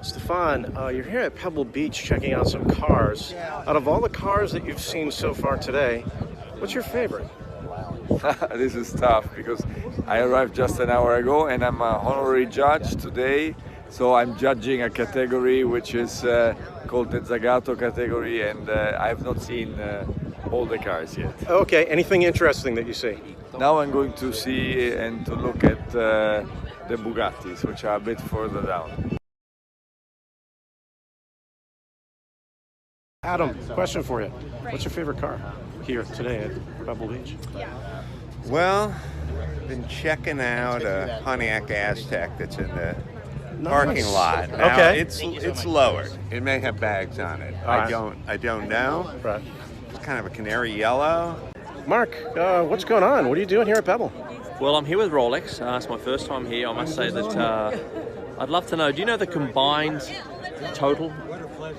Stefan, you're here at Pebble Beach checking out some cars. Out of all the cars that you've seen so far today, what's your favorite? This is tough because I arrived just an hour ago and I'm an honorary judge today. So I'm judging a category which is called the Zagato category, and I have not seen all the cars yet. Okay, anything interesting that you see? Now I'm going to see and to look at the Bugattis, which are a bit further down. Adam, question for you. What's your favorite car here today at Pebble Beach? Well, I've been checking out a Pontiac Aztec that's in the parking lot. Now, okay. It's lowered. It may have bags on it. Right. I don't know. Right. It's kind of a canary yellow. Mark, what's going on? What are you doing here at Pebble? Well, I'm here with Rolex. It's my first time here. I must say that I'd love to know, do you know the combined total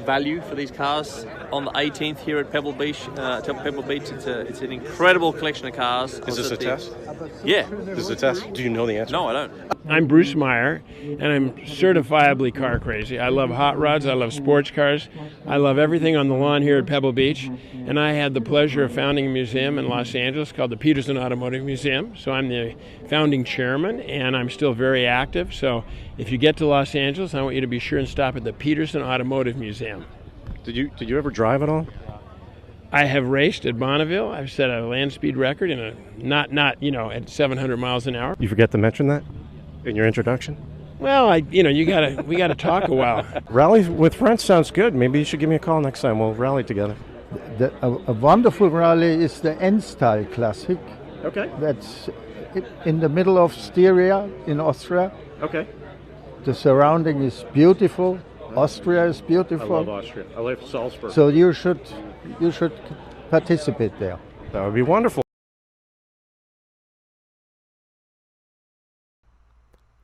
value for these cars on the 18th here at Pebble Beach. Pebble Beach, it's an incredible collection of cars. Is this a test? Yeah. This is a test? Do you know the answer? No, I don't. I'm Bruce Meyer, and I'm certifiably car crazy. I love hot rods, I love sports cars, I love everything on the lawn here at Pebble Beach, and I had the pleasure of founding a museum in Los Angeles called the Peterson Automotive Museum. So I'm the founding chairman, and I'm still very active. So if you get to Los Angeles, I want you to be sure and stop at the Peterson Automotive Museum. Did you ever drive at all? I have raced at Bonneville. I've set a land speed record in a not at 700 miles an hour. You forget to mention that in your introduction? Well, we gotta talk a while. Rally with friends sounds good. Maybe you should give me a call next time. We'll rally together. A wonderful rally is the N-Style Classic. Okay. That's in the middle of Styria in Austria. Okay. The surrounding is beautiful. Austria is beautiful. I love Austria. I love Salzburg. So you should participate there. That would be wonderful.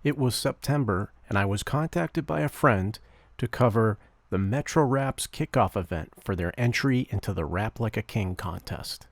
It was September, and I was contacted by a friend to cover the Metro Raps kickoff event for their entry into the Rap Like a King contest.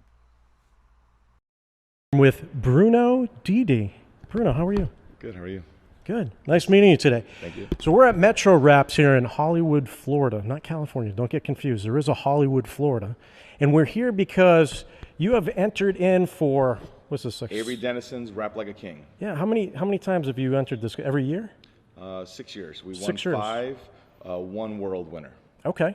With Bruno Didi. Bruno, how are you? Good, how are you? Good. Nice meeting you today. Thank you. So we're at Metro Raps here in Hollywood, Florida. Not California. Don't get confused. There is a Hollywood, Florida. And we're here because you have entered in for, what's this? Avery Dennison's Rap Like a King. Yeah. How many times have you entered this? Every year? 6 years. We won 6 years. 5, one world winner. Okay.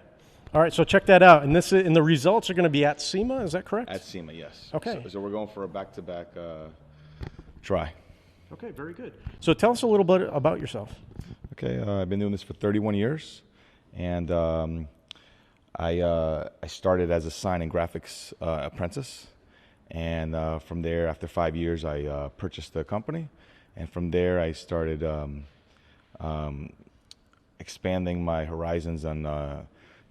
All right. So check that out. And the results are going to be at SEMA. Is that correct? At SEMA, yes. Okay. So we're going for a back-to-back try. Okay, very good. So tell us a little bit about yourself. Okay, I've been doing this for 31 years, and I started as a sign and graphics apprentice, and from there, after 5 years, I purchased the company, and from there, I started expanding my horizons in the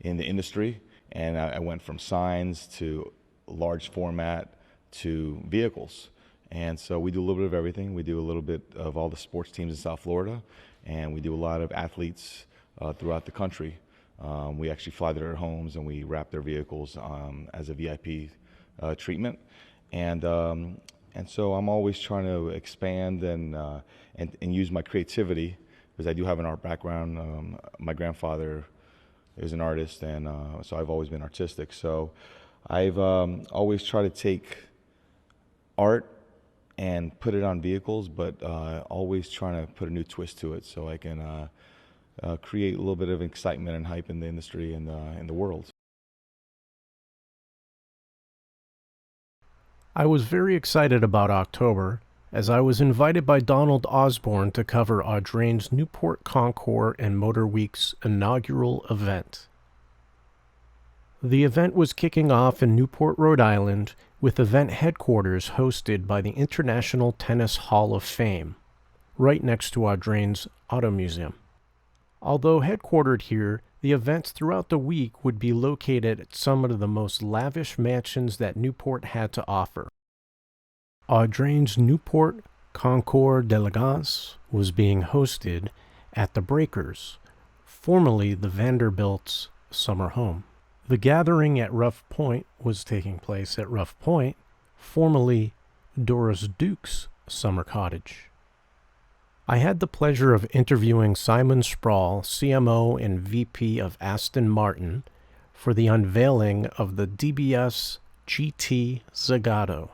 industry, and I went from signs to large format to vehicles. And so we do a little bit of everything. We do a little bit of all the sports teams in South Florida, and we do a lot of athletes throughout the country. We actually fly to their homes and we wrap their vehicles as a VIP treatment. And so I'm always trying to expand and use my creativity, because I do have an art background. My grandfather is an artist, and so I've always been artistic. So I've always tried to take art and put it on vehicles, but always trying to put a new twist to it so I can create a little bit of excitement and hype in the industry and in the world. I was very excited about October, as I was invited by Donald Osborne to cover Audrain's Newport Concours and Motor Week's inaugural event. The event was kicking off in Newport, Rhode Island, with event headquarters hosted by the International Tennis Hall of Fame, right next to Audrain's Auto Museum. Although headquartered here, the events throughout the week would be located at some of the most lavish mansions that Newport had to offer. Audrain's Newport Concours d'Elegance was being hosted at the Breakers, formerly the Vanderbilt's summer home. The gathering at Rough Point was taking place at Rough Point, formerly Doris Duke's summer cottage. I had the pleasure of interviewing Simon Sproul, CMO and VP of Aston Martin, for the unveiling of the DBS GT Zagato.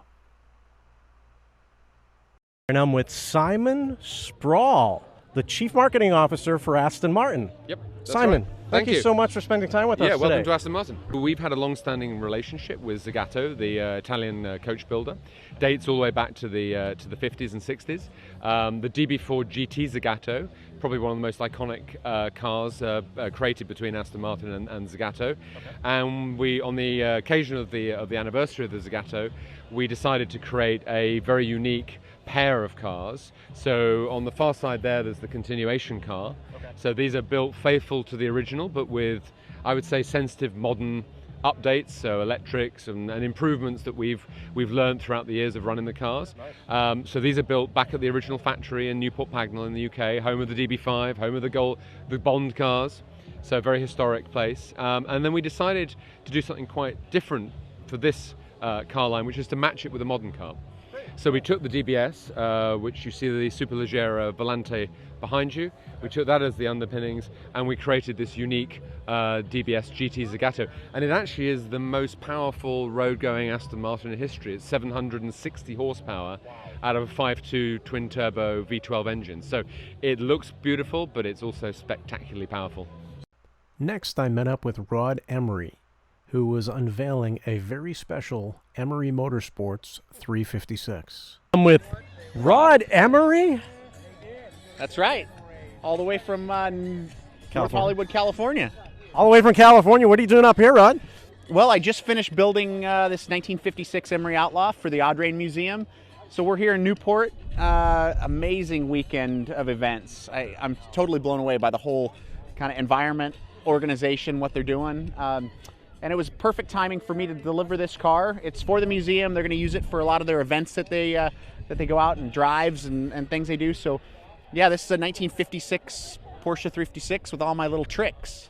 And I'm with Simon Sproul, the Chief Marketing Officer for Aston Martin. Yep. Simon, right. thank you so much for spending time with us today. Yeah, welcome to Aston Martin. We've had a long-standing relationship with Zagato, the Italian coach builder. Dates all the way back to the 50s and 60s. The DB4 GT Zagato, probably one of the most iconic cars created between Aston Martin and Zagato. Okay. And we, on the occasion of the anniversary of the Zagato, we decided to create a very unique pair of cars. So on the far side there's the continuation car. Okay. So these are built faithful to the original, but with, I would say, sensitive modern updates, so electrics and improvements that we've learned throughout the years of running the cars. Nice. So these are built back at the original factory in Newport Pagnell in the UK, home of the DB5, home of the Bond cars. So a very historic place. And then we decided to do something quite different for this car line, which is to match it with a modern car. So we took the DBS, which you see the Superleggera Volante behind you. We took that as the underpinnings, and we created this unique DBS GT Zagato. And it actually is the most powerful road-going Aston Martin in history. It's 760 horsepower out of a 5.2 twin-turbo V12 engine. So it looks beautiful, but it's also spectacularly powerful. Next, I met up with Rod Emery, who was unveiling a very special Emery Motorsports 356. I'm with Rod Emery? That's right. All the way from North Hollywood, California. All the way from California. What are you doing up here, Rod? Well, I just finished building this 1956 Emery Outlaw for the Audrain Museum. So we're here in Newport. Amazing weekend of events. I'm totally blown away by the whole kind of environment, organization, what they're doing. And it was perfect timing for me to deliver this car. It's for the museum. They're going to use it for a lot of their events that they go out and drives and things they do. So, yeah, this is a 1956 Porsche 356 with all my little tricks.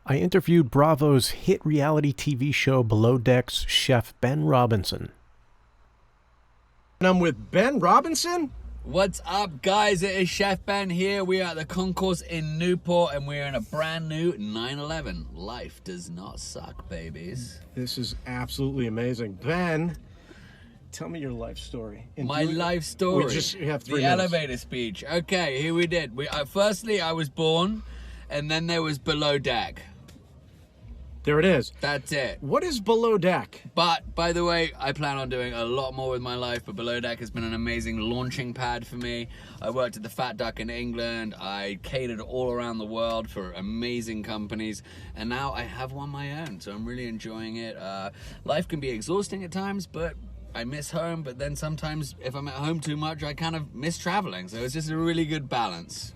I interviewed Bravo's hit reality TV show Below Deck's chef Ben Robinson. And I'm with Ben Robinson? What's up, guys? It is Chef Ben here. We are at the concourse in Newport, and we're in a brand new 911. Life does not suck, babies. This is absolutely amazing. Ben, tell me your life story. My life story. We just have 3 the minutes. elevator speech. Okay, here we did. Firstly, I was born, and then there was Below Deck. There it is. That's it. What is Below Deck? But, by the way, I plan on doing a lot more with my life, but Below Deck has been an amazing launching pad for me. I worked at the Fat Duck in England. I catered all around the world for amazing companies, and now I have one my own, so I'm really enjoying it. Life can be exhausting at times, but I miss home, but then sometimes if I'm at home too much, I kind of miss traveling, so it's just a really good balance.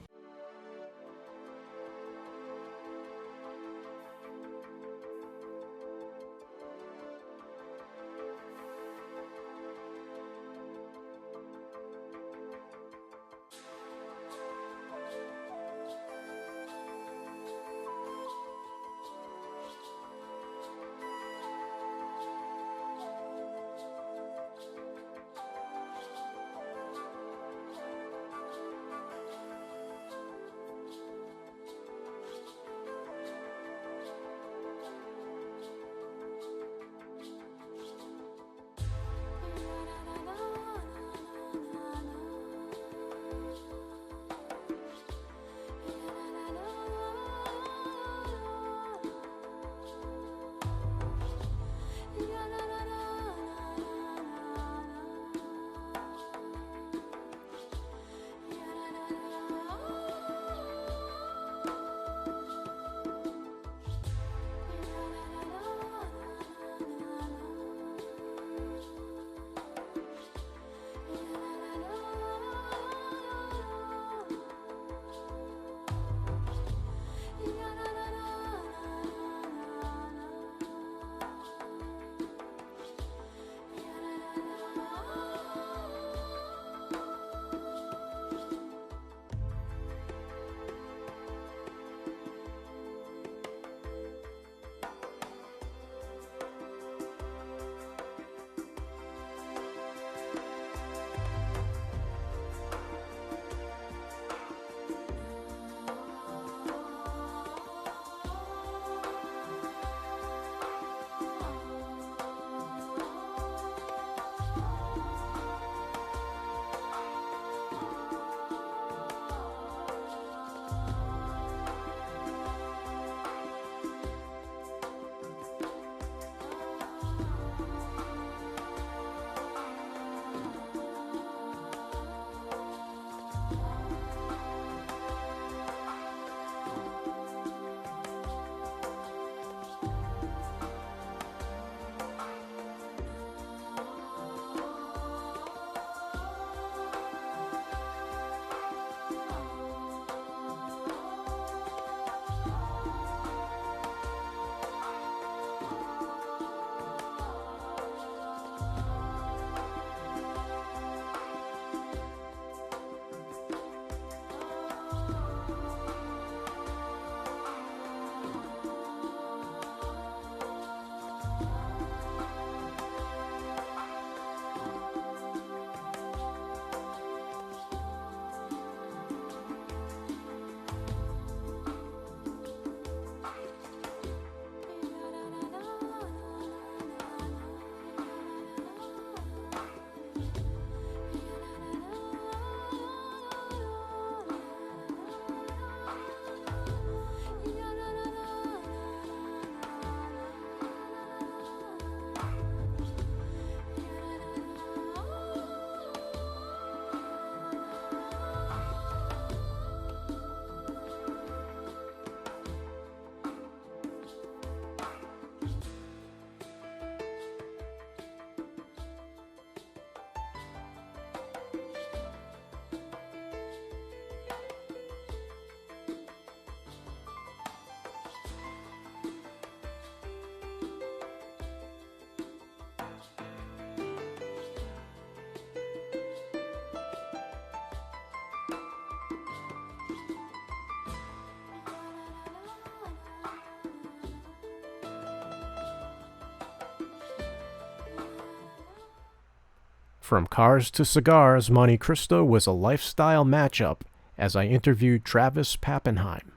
From cars to cigars, Monte Cristo was a lifestyle matchup as I interviewed Travis Pappenheim.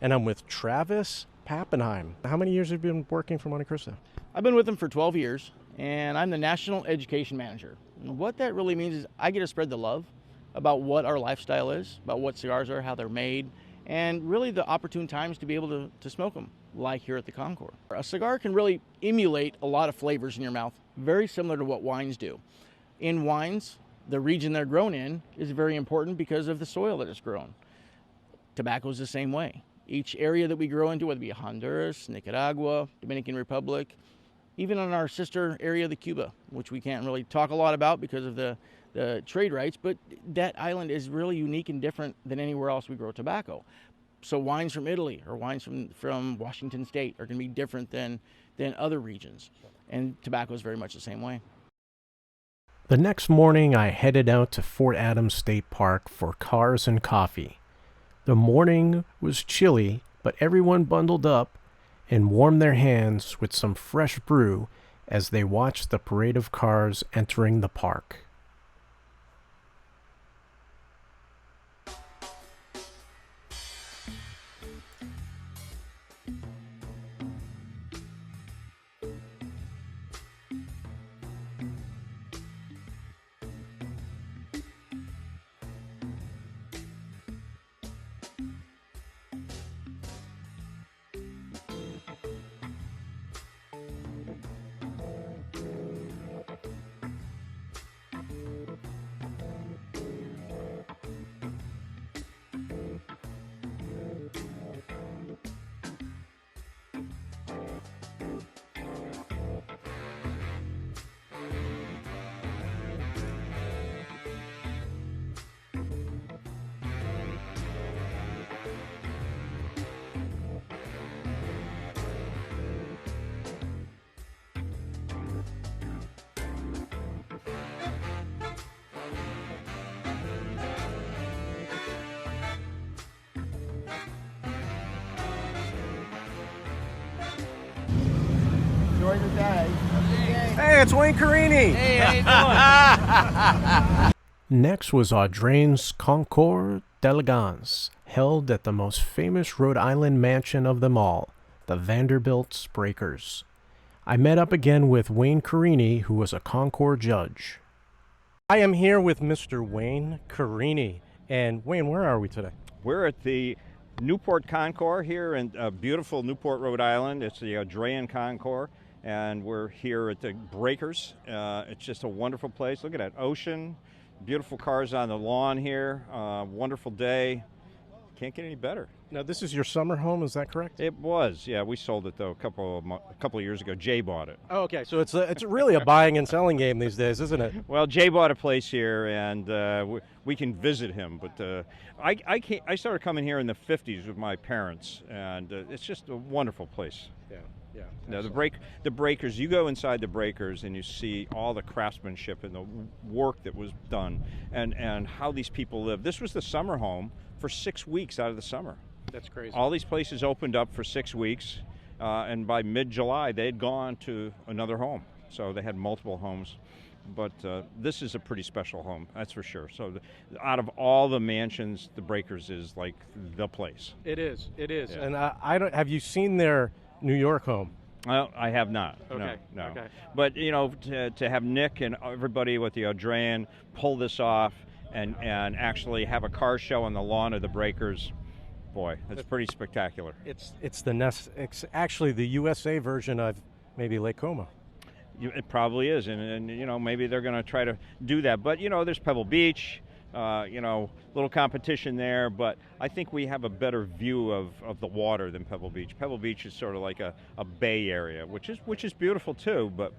And I'm with Travis Pappenheim. How many years have you been working for Monte Cristo? I've been with them for 12 years, and I'm the National Education Manager. And what that really means is I get to spread the love about what our lifestyle is, about what cigars are, how they're made, and really the opportune times to be able to smoke them, like here at the Concours. A cigar can really emulate a lot of flavors in your mouth, very similar to what wines do. In wines, the region they're grown in is very important because of the soil that it's grown. Tobacco is the same way. Each area that we grow into, whether it be Honduras, Nicaragua, Dominican Republic, even on our sister area, the Cuba, which we can't really talk a lot about because of the trade rights, but that island is really unique and different than anywhere else we grow tobacco. So wines from Italy or wines from Washington State are going to be different than other regions. And tobacco is very much the same way. The next morning, I headed out to Fort Adams State Park for cars and coffee. The morning was chilly, but everyone bundled up and warmed their hands with some fresh brew as they watched the parade of cars entering the park. Enjoy the day. Hey, it's Wayne Carini. Hey, how you doing? Next was Audrain's Concours d'Elegance, held at the most famous Rhode Island mansion of them all, the Vanderbilt's Breakers. I met up again with Wayne Carini, who was a Concours judge. I am here with Mr. Wayne Carini. And Wayne, where are we today? We're at the Newport Concours here in beautiful Newport, Rhode Island. It's the Audrain Concours, and we're here at the Breakers. It's just a wonderful place. Look at that ocean, beautiful cars on the lawn here, wonderful day. Can't get any better. Now, this is your summer home, is that correct? It was, yeah. We sold it, though, a couple of years ago. Jay bought it. Oh, okay. So it's really a buying and selling game these days, isn't it? Well, Jay bought a place here, and we can visit him. But I started coming here in the 50s with my parents, and it's just a wonderful place. Yeah, yeah. Now, the Breakers, you go inside the Breakers, and you see all the craftsmanship and the work that was done, and how these people live. This was the summer home for 6 weeks out of the summer. That's crazy. All these places opened up for 6 weeks, and by mid-July, they had gone to another home. So they had multiple homes. But this is a pretty special home, that's for sure. So out of all the mansions, the Breakers is like the place. It is. It is. Yeah. And I don't. Have you seen their New York home? Well, I have not. Okay. No. Okay. But, you know, to have Nick and everybody with the Audrain pull this off and actually have a car show on the lawn of the Breakers, boy, that's pretty spectacular. It's actually the USA version of maybe Lake Como. It probably is, and you know, maybe they're going to try to do that. But, you know, there's Pebble Beach, you know, little competition there, but I think we have a better view of the water than Pebble Beach. Pebble Beach is sort of like a bay area, which is beautiful too, but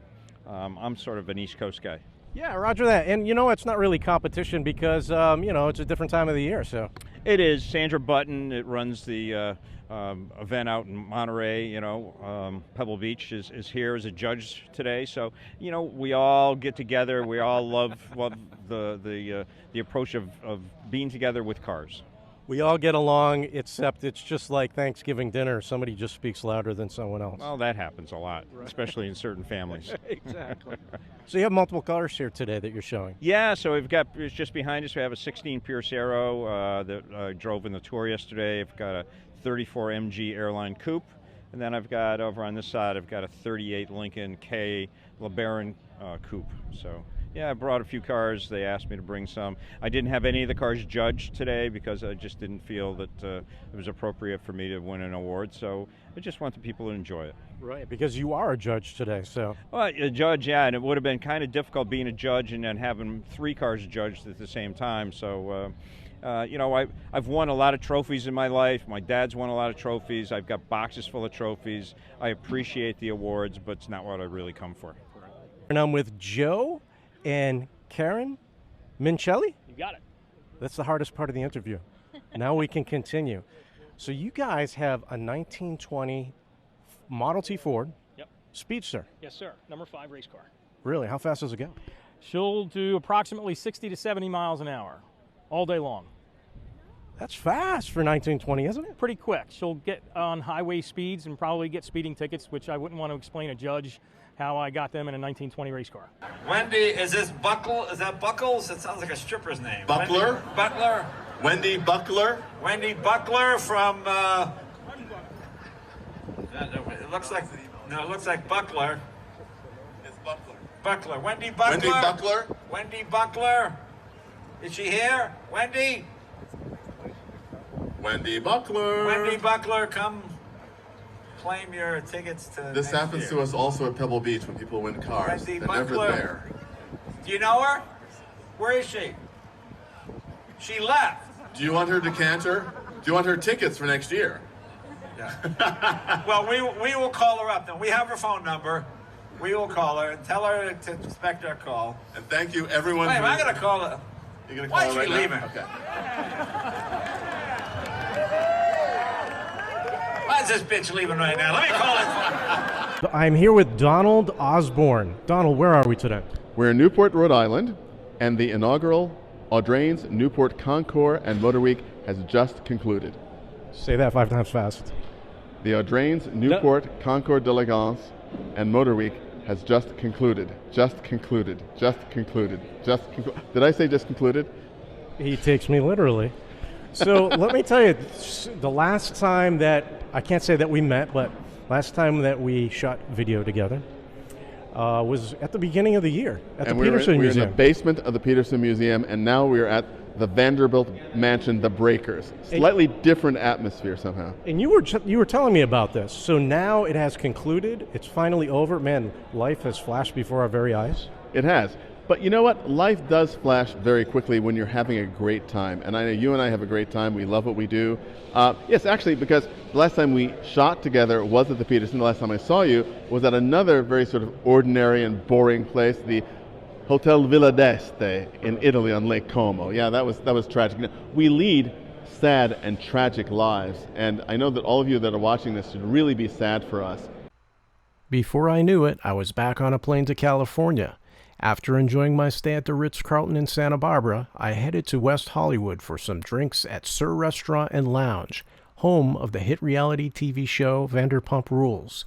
I'm sort of an East Coast guy. Yeah, roger that. And, you know, it's not really competition because, you know, it's a different time of the year, so. It is. Sandra Button, it runs the event out in Monterey, you know. Pebble Beach is here as a judge today. So, you know, we all get together. We all love the approach of being together with cars. We all get along, except it's just like Thanksgiving dinner. Somebody just speaks louder than someone else. Well, that happens a lot, especially in certain families. Exactly. So you have multiple cars here today that you're showing. Yeah, so it's just behind us, we have a 16 Pierce Arrow that I drove in the tour yesterday. I've got a 34 MG Airline Coupe. And then I've got, over on this side, I've got a 38 Lincoln K LeBaron Coupe. So, yeah, I brought a few cars. They asked me to bring some. I didn't have any of the cars judged today because I just didn't feel that it was appropriate for me to win an award. So I just want the people to enjoy it. Right, because you are a judge today, so. Well, a judge, yeah, and it would have been kind of difficult being a judge and then having 3 cars judged at the same time. So, you know, I've won a lot of trophies in my life. My dad's won a lot of trophies. I've got boxes full of trophies. I appreciate the awards, but it's not what I really come for. And I'm with Joe and Karen Mincelli. You got it. That's the hardest part of the interview. Now we can continue. So you guys have a 1920 Model T Ford Speedster. Yes, sir. Number 5 race car. Really? How fast does it go? She'll do approximately 60 to 70 miles an hour. All day long. That's fast for 1920, isn't it? Pretty quick. She'll get on highway speeds and probably get speeding tickets, which I wouldn't want to explain to a judge how I got them in a 1920 race car. Wendy, is this Buckle? Is that Buckles? It sounds like a stripper's name. Buckler? Wendy Butler? Wendy Buckler? Wendy Buckler from, it looks like, no, it looks like Buckler. It's Buckler. Buckler. Wendy Buckler? Wendy Buckler? Wendy Buckler? Is she here? Wendy? Wendy Buckler. Wendy Buckler, come claim your tickets to This happens to us also at Pebble Beach when people win cars. Wendy They're Buckler. never there. Do you know her? Where is she? She left. Do you want her decanter? Do you want her tickets for next year? Yeah. Well, we will call her up. Then we have her phone number. We will call her and tell her to expect our call. And thank you, everyone. Wait, I'm going to call her. You're going to Why call is her she right leaving? now? Okay. Why is this bitch leaving right now? Let me call her. I'm here with Donald Osborne. Donald, where are we today? We're in Newport, Rhode Island, and the inaugural Audrain Newport Concours and Motor Week has just concluded. Say that 5 times fast. The Audrain Newport Concours d'Elegance and Motor Week has just concluded. Just concluded. Just concluded. Just concluded. Did I say just concluded? He takes me literally. So let me tell you, the last time that, I can't say that we met, but last time that we shot video together was at the beginning of the year at the Peterson Museum. Museum. We're in the basement of the Peterson Museum, and now we're at the Vanderbilt Mansion, the Breakers. Slightly different atmosphere somehow. And you were telling me about this. So now it has concluded. It's finally over. Man, life has flashed before our very eyes. It has. But you know what? Life does flash very quickly when you're having a great time. And I know you and I have a great time. We love what we do. Yes, actually, because the last time we shot together was at the Peterson. The last time I saw you was at another very sort of ordinary and boring place, the Hotel Villa d'Este in Italy on Lake Como. Yeah, that was tragic. You know, we lead sad and tragic lives. And I know that all of you that are watching this should really be sad for us. Before I knew it, I was back on a plane to California. After enjoying my stay at the Ritz-Carlton in Santa Barbara, I headed to West Hollywood for some drinks at Sur Restaurant and Lounge, home of the hit reality TV show Vanderpump Rules.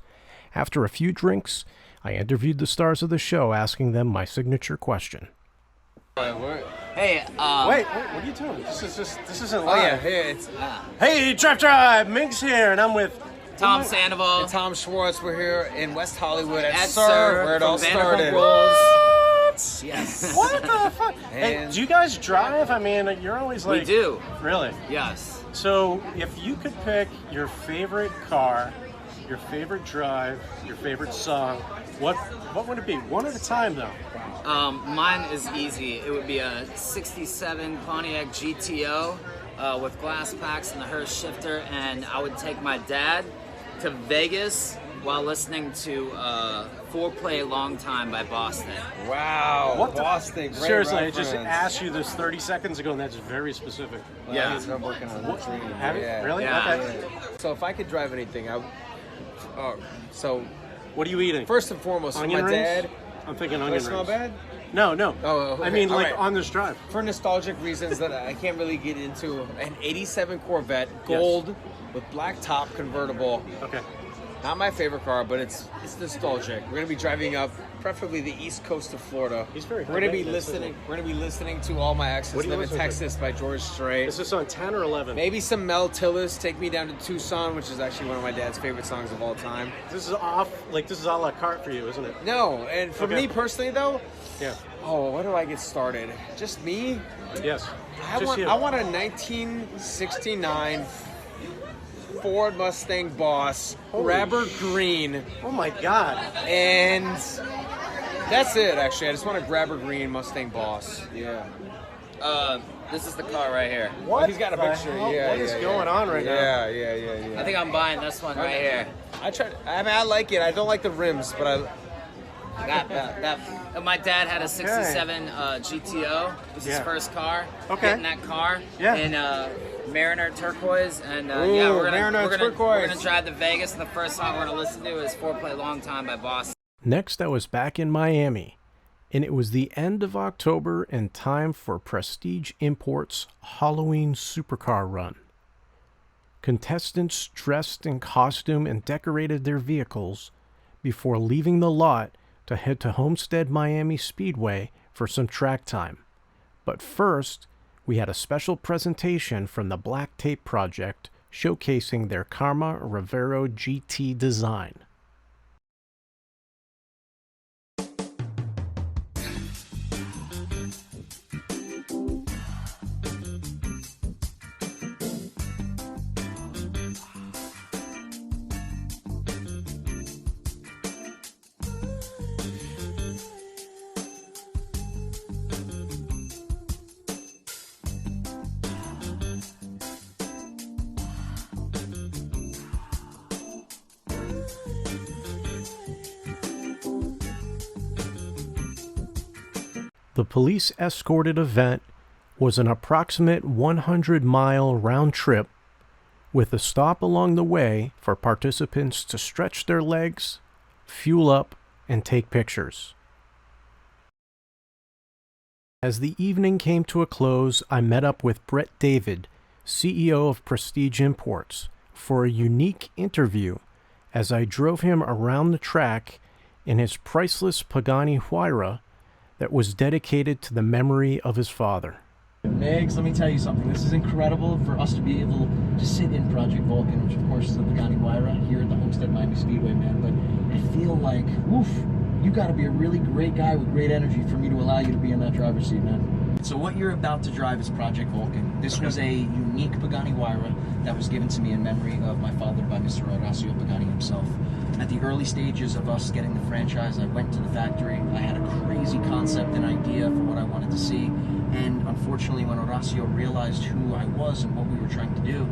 After a few drinks, I interviewed the stars of the show, asking them my signature question. Hey, Wait, what are you doing? This isn't live. Oh yeah, here it's. Hey, DriveTribe, Migz here, and I'm with Tom Sandoval and Tom Schwartz. We're here in West Hollywood at Sir, where it all started. Yes. What the fuck? Hey, do you guys drive? I mean, you're always like... We do. Really? Yes. So, if you could pick your favorite car, your favorite drive, your favorite song, what would it be? One at a time, though. Mine is easy. It would be a 67 Pontiac GTO with glass packs and the Hurst shifter, and I would take my dad to Vegas while listening to Foreplay Long Time by Boston. Wow, What the- Boston, great Seriously, I reference. just asked you this 30 seconds ago, and that's very specific. Well, Yeah. he's been working on that dream. Have you? Really? Yeah. Okay. So if I could drive anything, so What are you eating? first and foremost, for Onion my rings? dad, I'm thinking Do I onion smell rings. bad? No, no. Oh, okay. I mean, All like right. on this drive. For nostalgic reasons that I can't really get into, an 87 Corvette, gold with black top convertible. Okay. Not my favorite car, but it's nostalgic. We're gonna be driving up, preferably the east coast of Florida. He's very We're gonna be high-maintenance, isn't listening. We're gonna be listening to All My Exes What do you Live in listen to? Texas by George Strait. Is this on 10 or 11? Maybe some Mel Tillis, Take Me Down to Tucson, which is actually one of my dad's favorite songs of all time. This is off, like this is a la carte for you, isn't it? No, and for Okay. me personally though, Yeah. oh, where do I get started? Just me? Yes. I Just want you. I want a 1969 Ford Mustang Boss, grabber green. Oh my God. And that's it, actually. I just want a grabber green Mustang Boss. Yeah. This is the car right here. What? He's got a the picture. hell? Yeah. What is yeah, going on right now? Yeah. I think I'm buying this one right here. I like it. I don't like the rims, but I. My dad had a '67 GTO. It was his Yeah. first car. Okay. Getting that car. Yeah. In Mariner Turquoise, and Ooh, yeah, we're Mariner gonna Turquoise. drive to Vegas, and the first song we're gonna listen to is "4Play Long Time" by Boss. Next, I was back in Miami, and it was the end of October and time for Prestige Imports' Halloween Supercar Run. Contestants dressed in costume and decorated their vehicles before leaving the lot to head to Homestead Miami Speedway for some track time. But first, we had a special presentation from the Black Tape Project showcasing their Karma Rivero GT design. The police-escorted event was an approximate 100-mile round trip with a stop along the way for participants to stretch their legs, fuel up, and take pictures. As the evening came to a close, I met up with Brett David, CEO of Prestige Imports, for a unique interview as I drove him around the track in his priceless Pagani Huayra that was dedicated to the memory of his father. Migz, let me tell you something. This is incredible for us to be able to sit in Project Vulcan, which of course is the Pagani Huayra here at the Homestead Miami Speedway, man. But I feel like, woof, you got to be a really great guy with great energy for me to allow you to be in that driver's seat, man. So what you're about to drive is Project Vulcan. This was a unique Pagani Huayra that was given to me in memory of my father by Mr. Horacio Pagani himself. At the early stages of us getting the franchise, I went to the factory. I had a crazy concept and idea for what I wanted to see. And unfortunately, when Horacio realized who I was and what we were trying to do,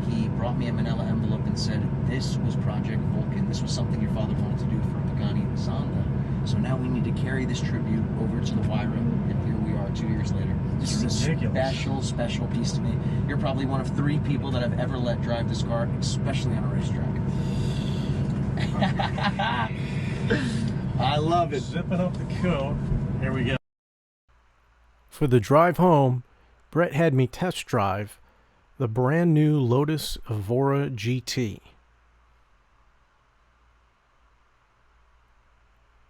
he brought me a manila envelope and said, this was Project Vulcan. This was something your father wanted to do for Pagani and Zonda. So now we need to carry this tribute over to the Huayra, and here we are 2 years later. This is a special piece to me. You're probably one of 3 people that I've ever let drive this car, especially on a racetrack. I love it. Zipping up the coat. Here we go. For the drive home, Brett had me test drive the brand new Lotus Evora GT.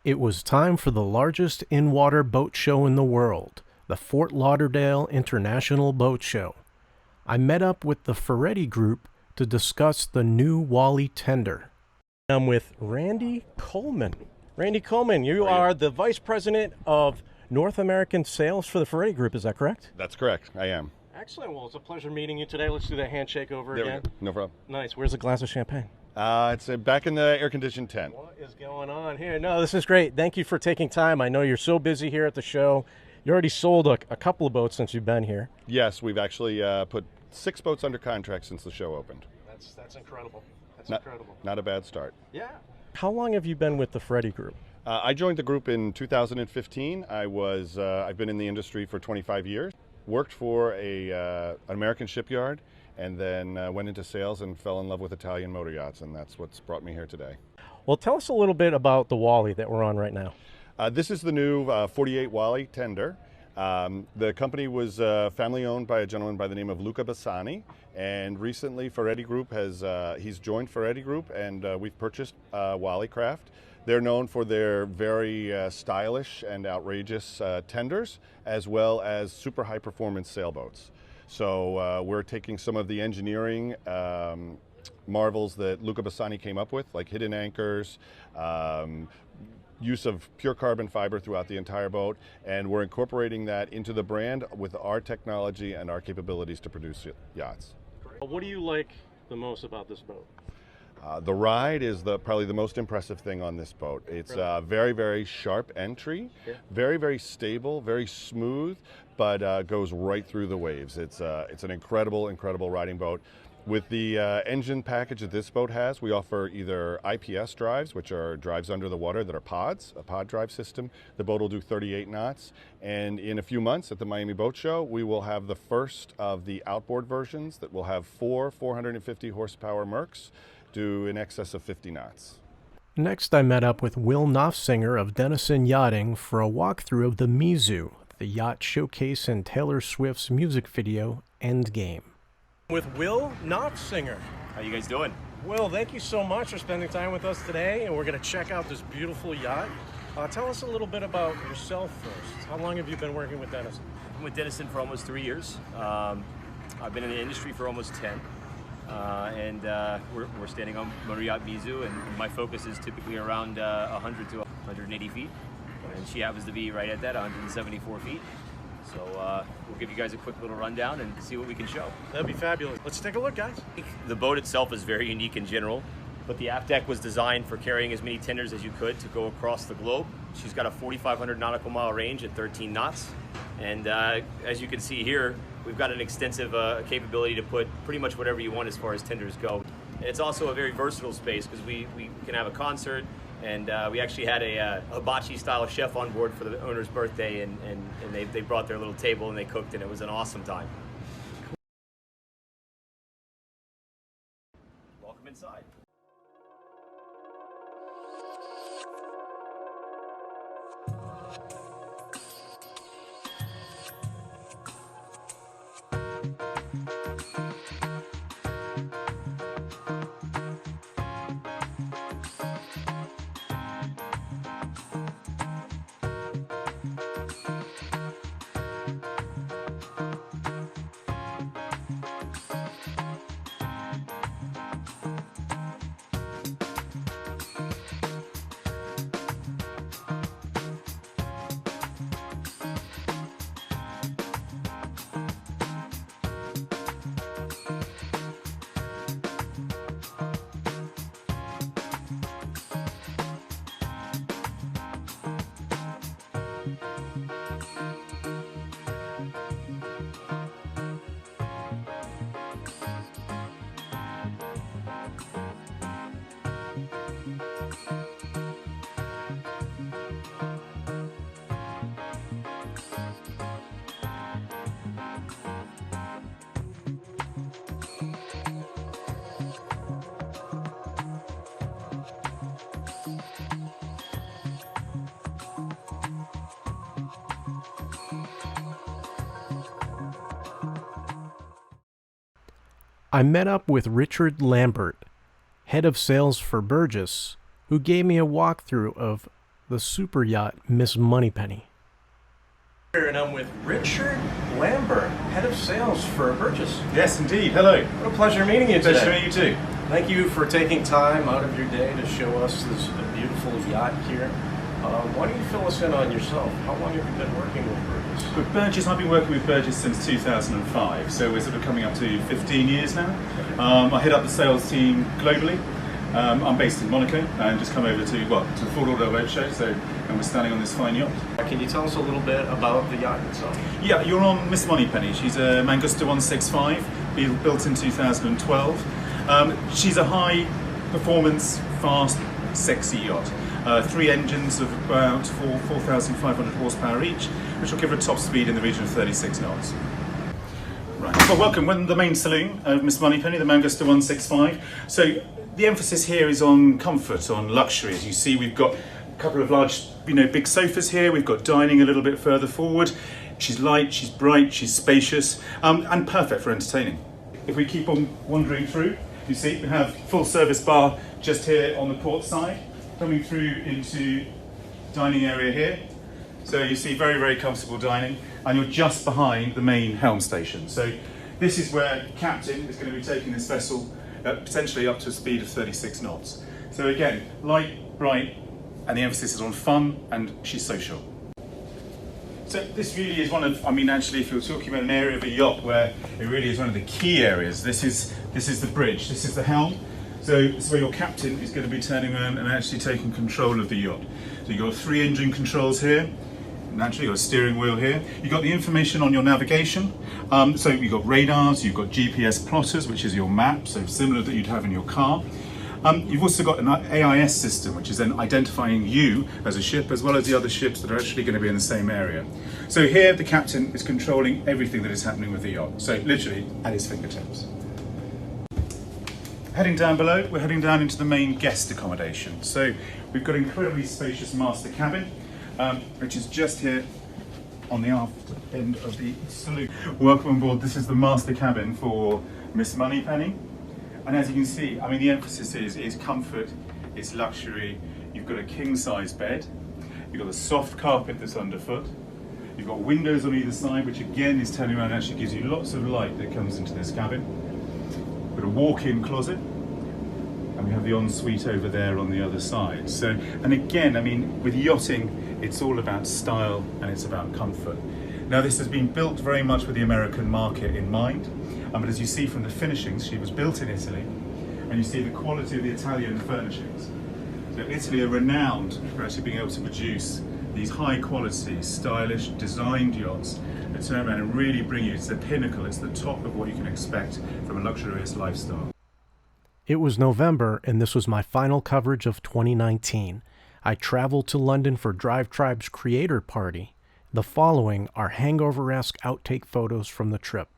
It was time for the largest in-water boat show in the world, the Fort Lauderdale International Boat Show. I met up with the Ferretti Group to discuss the new Wally tender. I'm with Randy Coleman. Randy Coleman, you are the Vice President of North American Sales for the Ferretti Group, is that correct? That's correct, I am. Excellent. Well, it's a pleasure meeting you today. Let's do that handshake over There we again. go. No problem. Nice. Where's the glass of champagne? It's back in the air-conditioned tent. What is going on here? No, this is great. Thank you for taking time. I know you're so busy here at the show. You already sold a couple of boats since you've been here. Yes, we've actually put 6 boats under contract since the show opened. That's incredible. That's incredible. Not a bad start. Yeah. How long have you been with the Ferretti Group? I joined the group in 2015. I've been in the industry for 25 years. Worked for an American shipyard, and then went into sales and fell in love with Italian motor yachts, and that's what's brought me here today. Well, tell us a little bit about the Wally that we're on right now. This is the new 48 Wally tender. The company was family owned by a gentleman by the name of Luca Bassani, and recently Ferretti Group has he's joined Ferretti Group, and we've purchased Wally Craft. They're known for their very stylish and outrageous tenders, as well as super high performance sailboats. So we're taking some of the engineering marvels that Luca Bassani came up with, like hidden anchors, use of pure carbon fiber throughout the entire boat, and we're incorporating that into the brand with our technology and our capabilities to produce yachts. What do you like the most about this boat? The ride is probably the most impressive thing on this boat. It's very, very sharp entry, very, very stable, very smooth, but goes right through the waves. It's an incredible, incredible riding boat. With the engine package that this boat has, we offer either IPS drives, which are drives under the water that are pods, a pod drive system. The boat will do 38 knots. And in a few months at the Miami Boat Show, we will have the first of the outboard versions that will have 450 horsepower Mercs do in excess of 50 knots. Next, I met up with Will Knopfsinger of Denison Yachting for a walkthrough of the Migz, the yacht showcase in Taylor Swift's music video, Endgame. With Will Knopfsinger. How you guys doing? Will, thank you so much for spending time with us today, and we're going to check out this beautiful yacht. Tell us a little bit about yourself first. How long have you been working with Denison? I've been with Denison for almost 3 years. I've been in the industry for almost 10. We're standing on motor yacht Migz, and my focus is typically around 100 to 180 feet, and she happens to be right at that, 174 feet. So we'll give you guys a quick little rundown and see what we can show. That'd be fabulous. Let's take a look, guys. The boat itself is very unique in general, but the aft deck was designed for carrying as many tenders as you could to go across the globe. She's got a 4,500 nautical mile range at 13 knots. And as you can see here, we've got an extensive capability to put pretty much whatever you want as far as tenders go. It's also a very versatile space because we can have a concert, and we actually had a hibachi-style chef on board for the owner's birthday, and they brought their little table and they cooked, and it was an awesome time. Welcome inside. I met up with Richard Lambert, head of sales for Burgess, who gave me a walkthrough of the super yacht Miss Moneypenny. And I'm with Richard Lambert, head of sales for Burgess. Yes, indeed. Hello. What a pleasure meeting you today. Pleasure to meet you too. Thank you for taking time out of your day to show us this beautiful yacht here. Why don't you fill us in on yourself? How long have you been working with Burgess? With Burgess, I've been working with Burgess since 2005, so we're sort of coming up to 15 years now. I head up the sales team globally. I'm based in Monaco and just come over to the Fort Lauderdale Boat Show, and we're standing on this fine yacht. Can you tell us a little bit about the yacht itself? Yeah, you're on Miss Moneypenny. She's a Mangusta 165, built in 2012. She's a high performance, fast, sexy yacht. 3 engines of about 4,500 horsepower each, which will give her a top speed in the region of 36 knots. Right. Well, welcome. We're in the main saloon of Miss Moneypenny, the Mangusta 165. So the emphasis here is on comfort, on luxury. As you see, we've got A couple of large, big sofas here. We've got dining a little bit further forward. She's light, she's bright, she's spacious, and perfect for entertaining. If we keep on wandering through, you see we have full service bar just here on the port side, coming through into dining area here. So you see very, very comfortable dining, and you're just behind the main helm station. So this is where the captain is going to be taking this vessel potentially up to a speed of 36 knots. So again, light, bright, and the emphasis is on fun, and she's social. So this really is one of, actually, if you're talking about an area of a yacht where it really is one of the key areas, this is the bridge, this is the helm. So this is where your captain is going to be turning around and actually taking control of the yacht. So you've got 3 engine controls here. Naturally, you've got a steering wheel here. You've got the information on your navigation. So you've got radars, you've got GPS plotters, which is your map, so similar that you'd have in your car. You've also got an AIS system, which is then identifying you as a ship, as well as the other ships that are actually going to be in the same area. So here, the captain is controlling everything that is happening with the yacht. So literally at his fingertips. Heading down below, we're heading down into the main guest accommodation. So we've got an incredibly spacious master cabin, which is just here on the aft end of the saloon. Welcome on board. This is the master cabin for Miss Moneypenny. And as you can see, the emphasis is comfort, it's luxury. You've got a king-size bed. You've got a soft carpet that's underfoot. You've got windows on either side, which again is turning around and actually gives you lots of light that comes into this cabin. We've got a walk-in closet. And we have the ensuite over there on the other side. So, and again, with yachting, it's all about style and it's about comfort. Now, this has been built very much with the American market in mind. But as you see from the finishings, she was built in Italy, and you see the quality of the Italian furnishings. So Italy are renowned for actually being able to produce these high quality, stylish, designed yachts that turn around and really bring you to the pinnacle. It's the top of what you can expect from a luxurious lifestyle. It was November, and this was my final coverage of 2019. I traveled to London for DriveTribe's creator party. The following are hangover-esque outtake photos from the trip.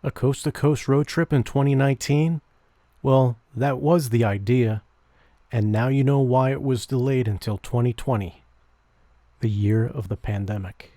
A coast-to-coast road trip in 2019? Well, that was the idea, and now you know why it was delayed until 2020, the year of the pandemic.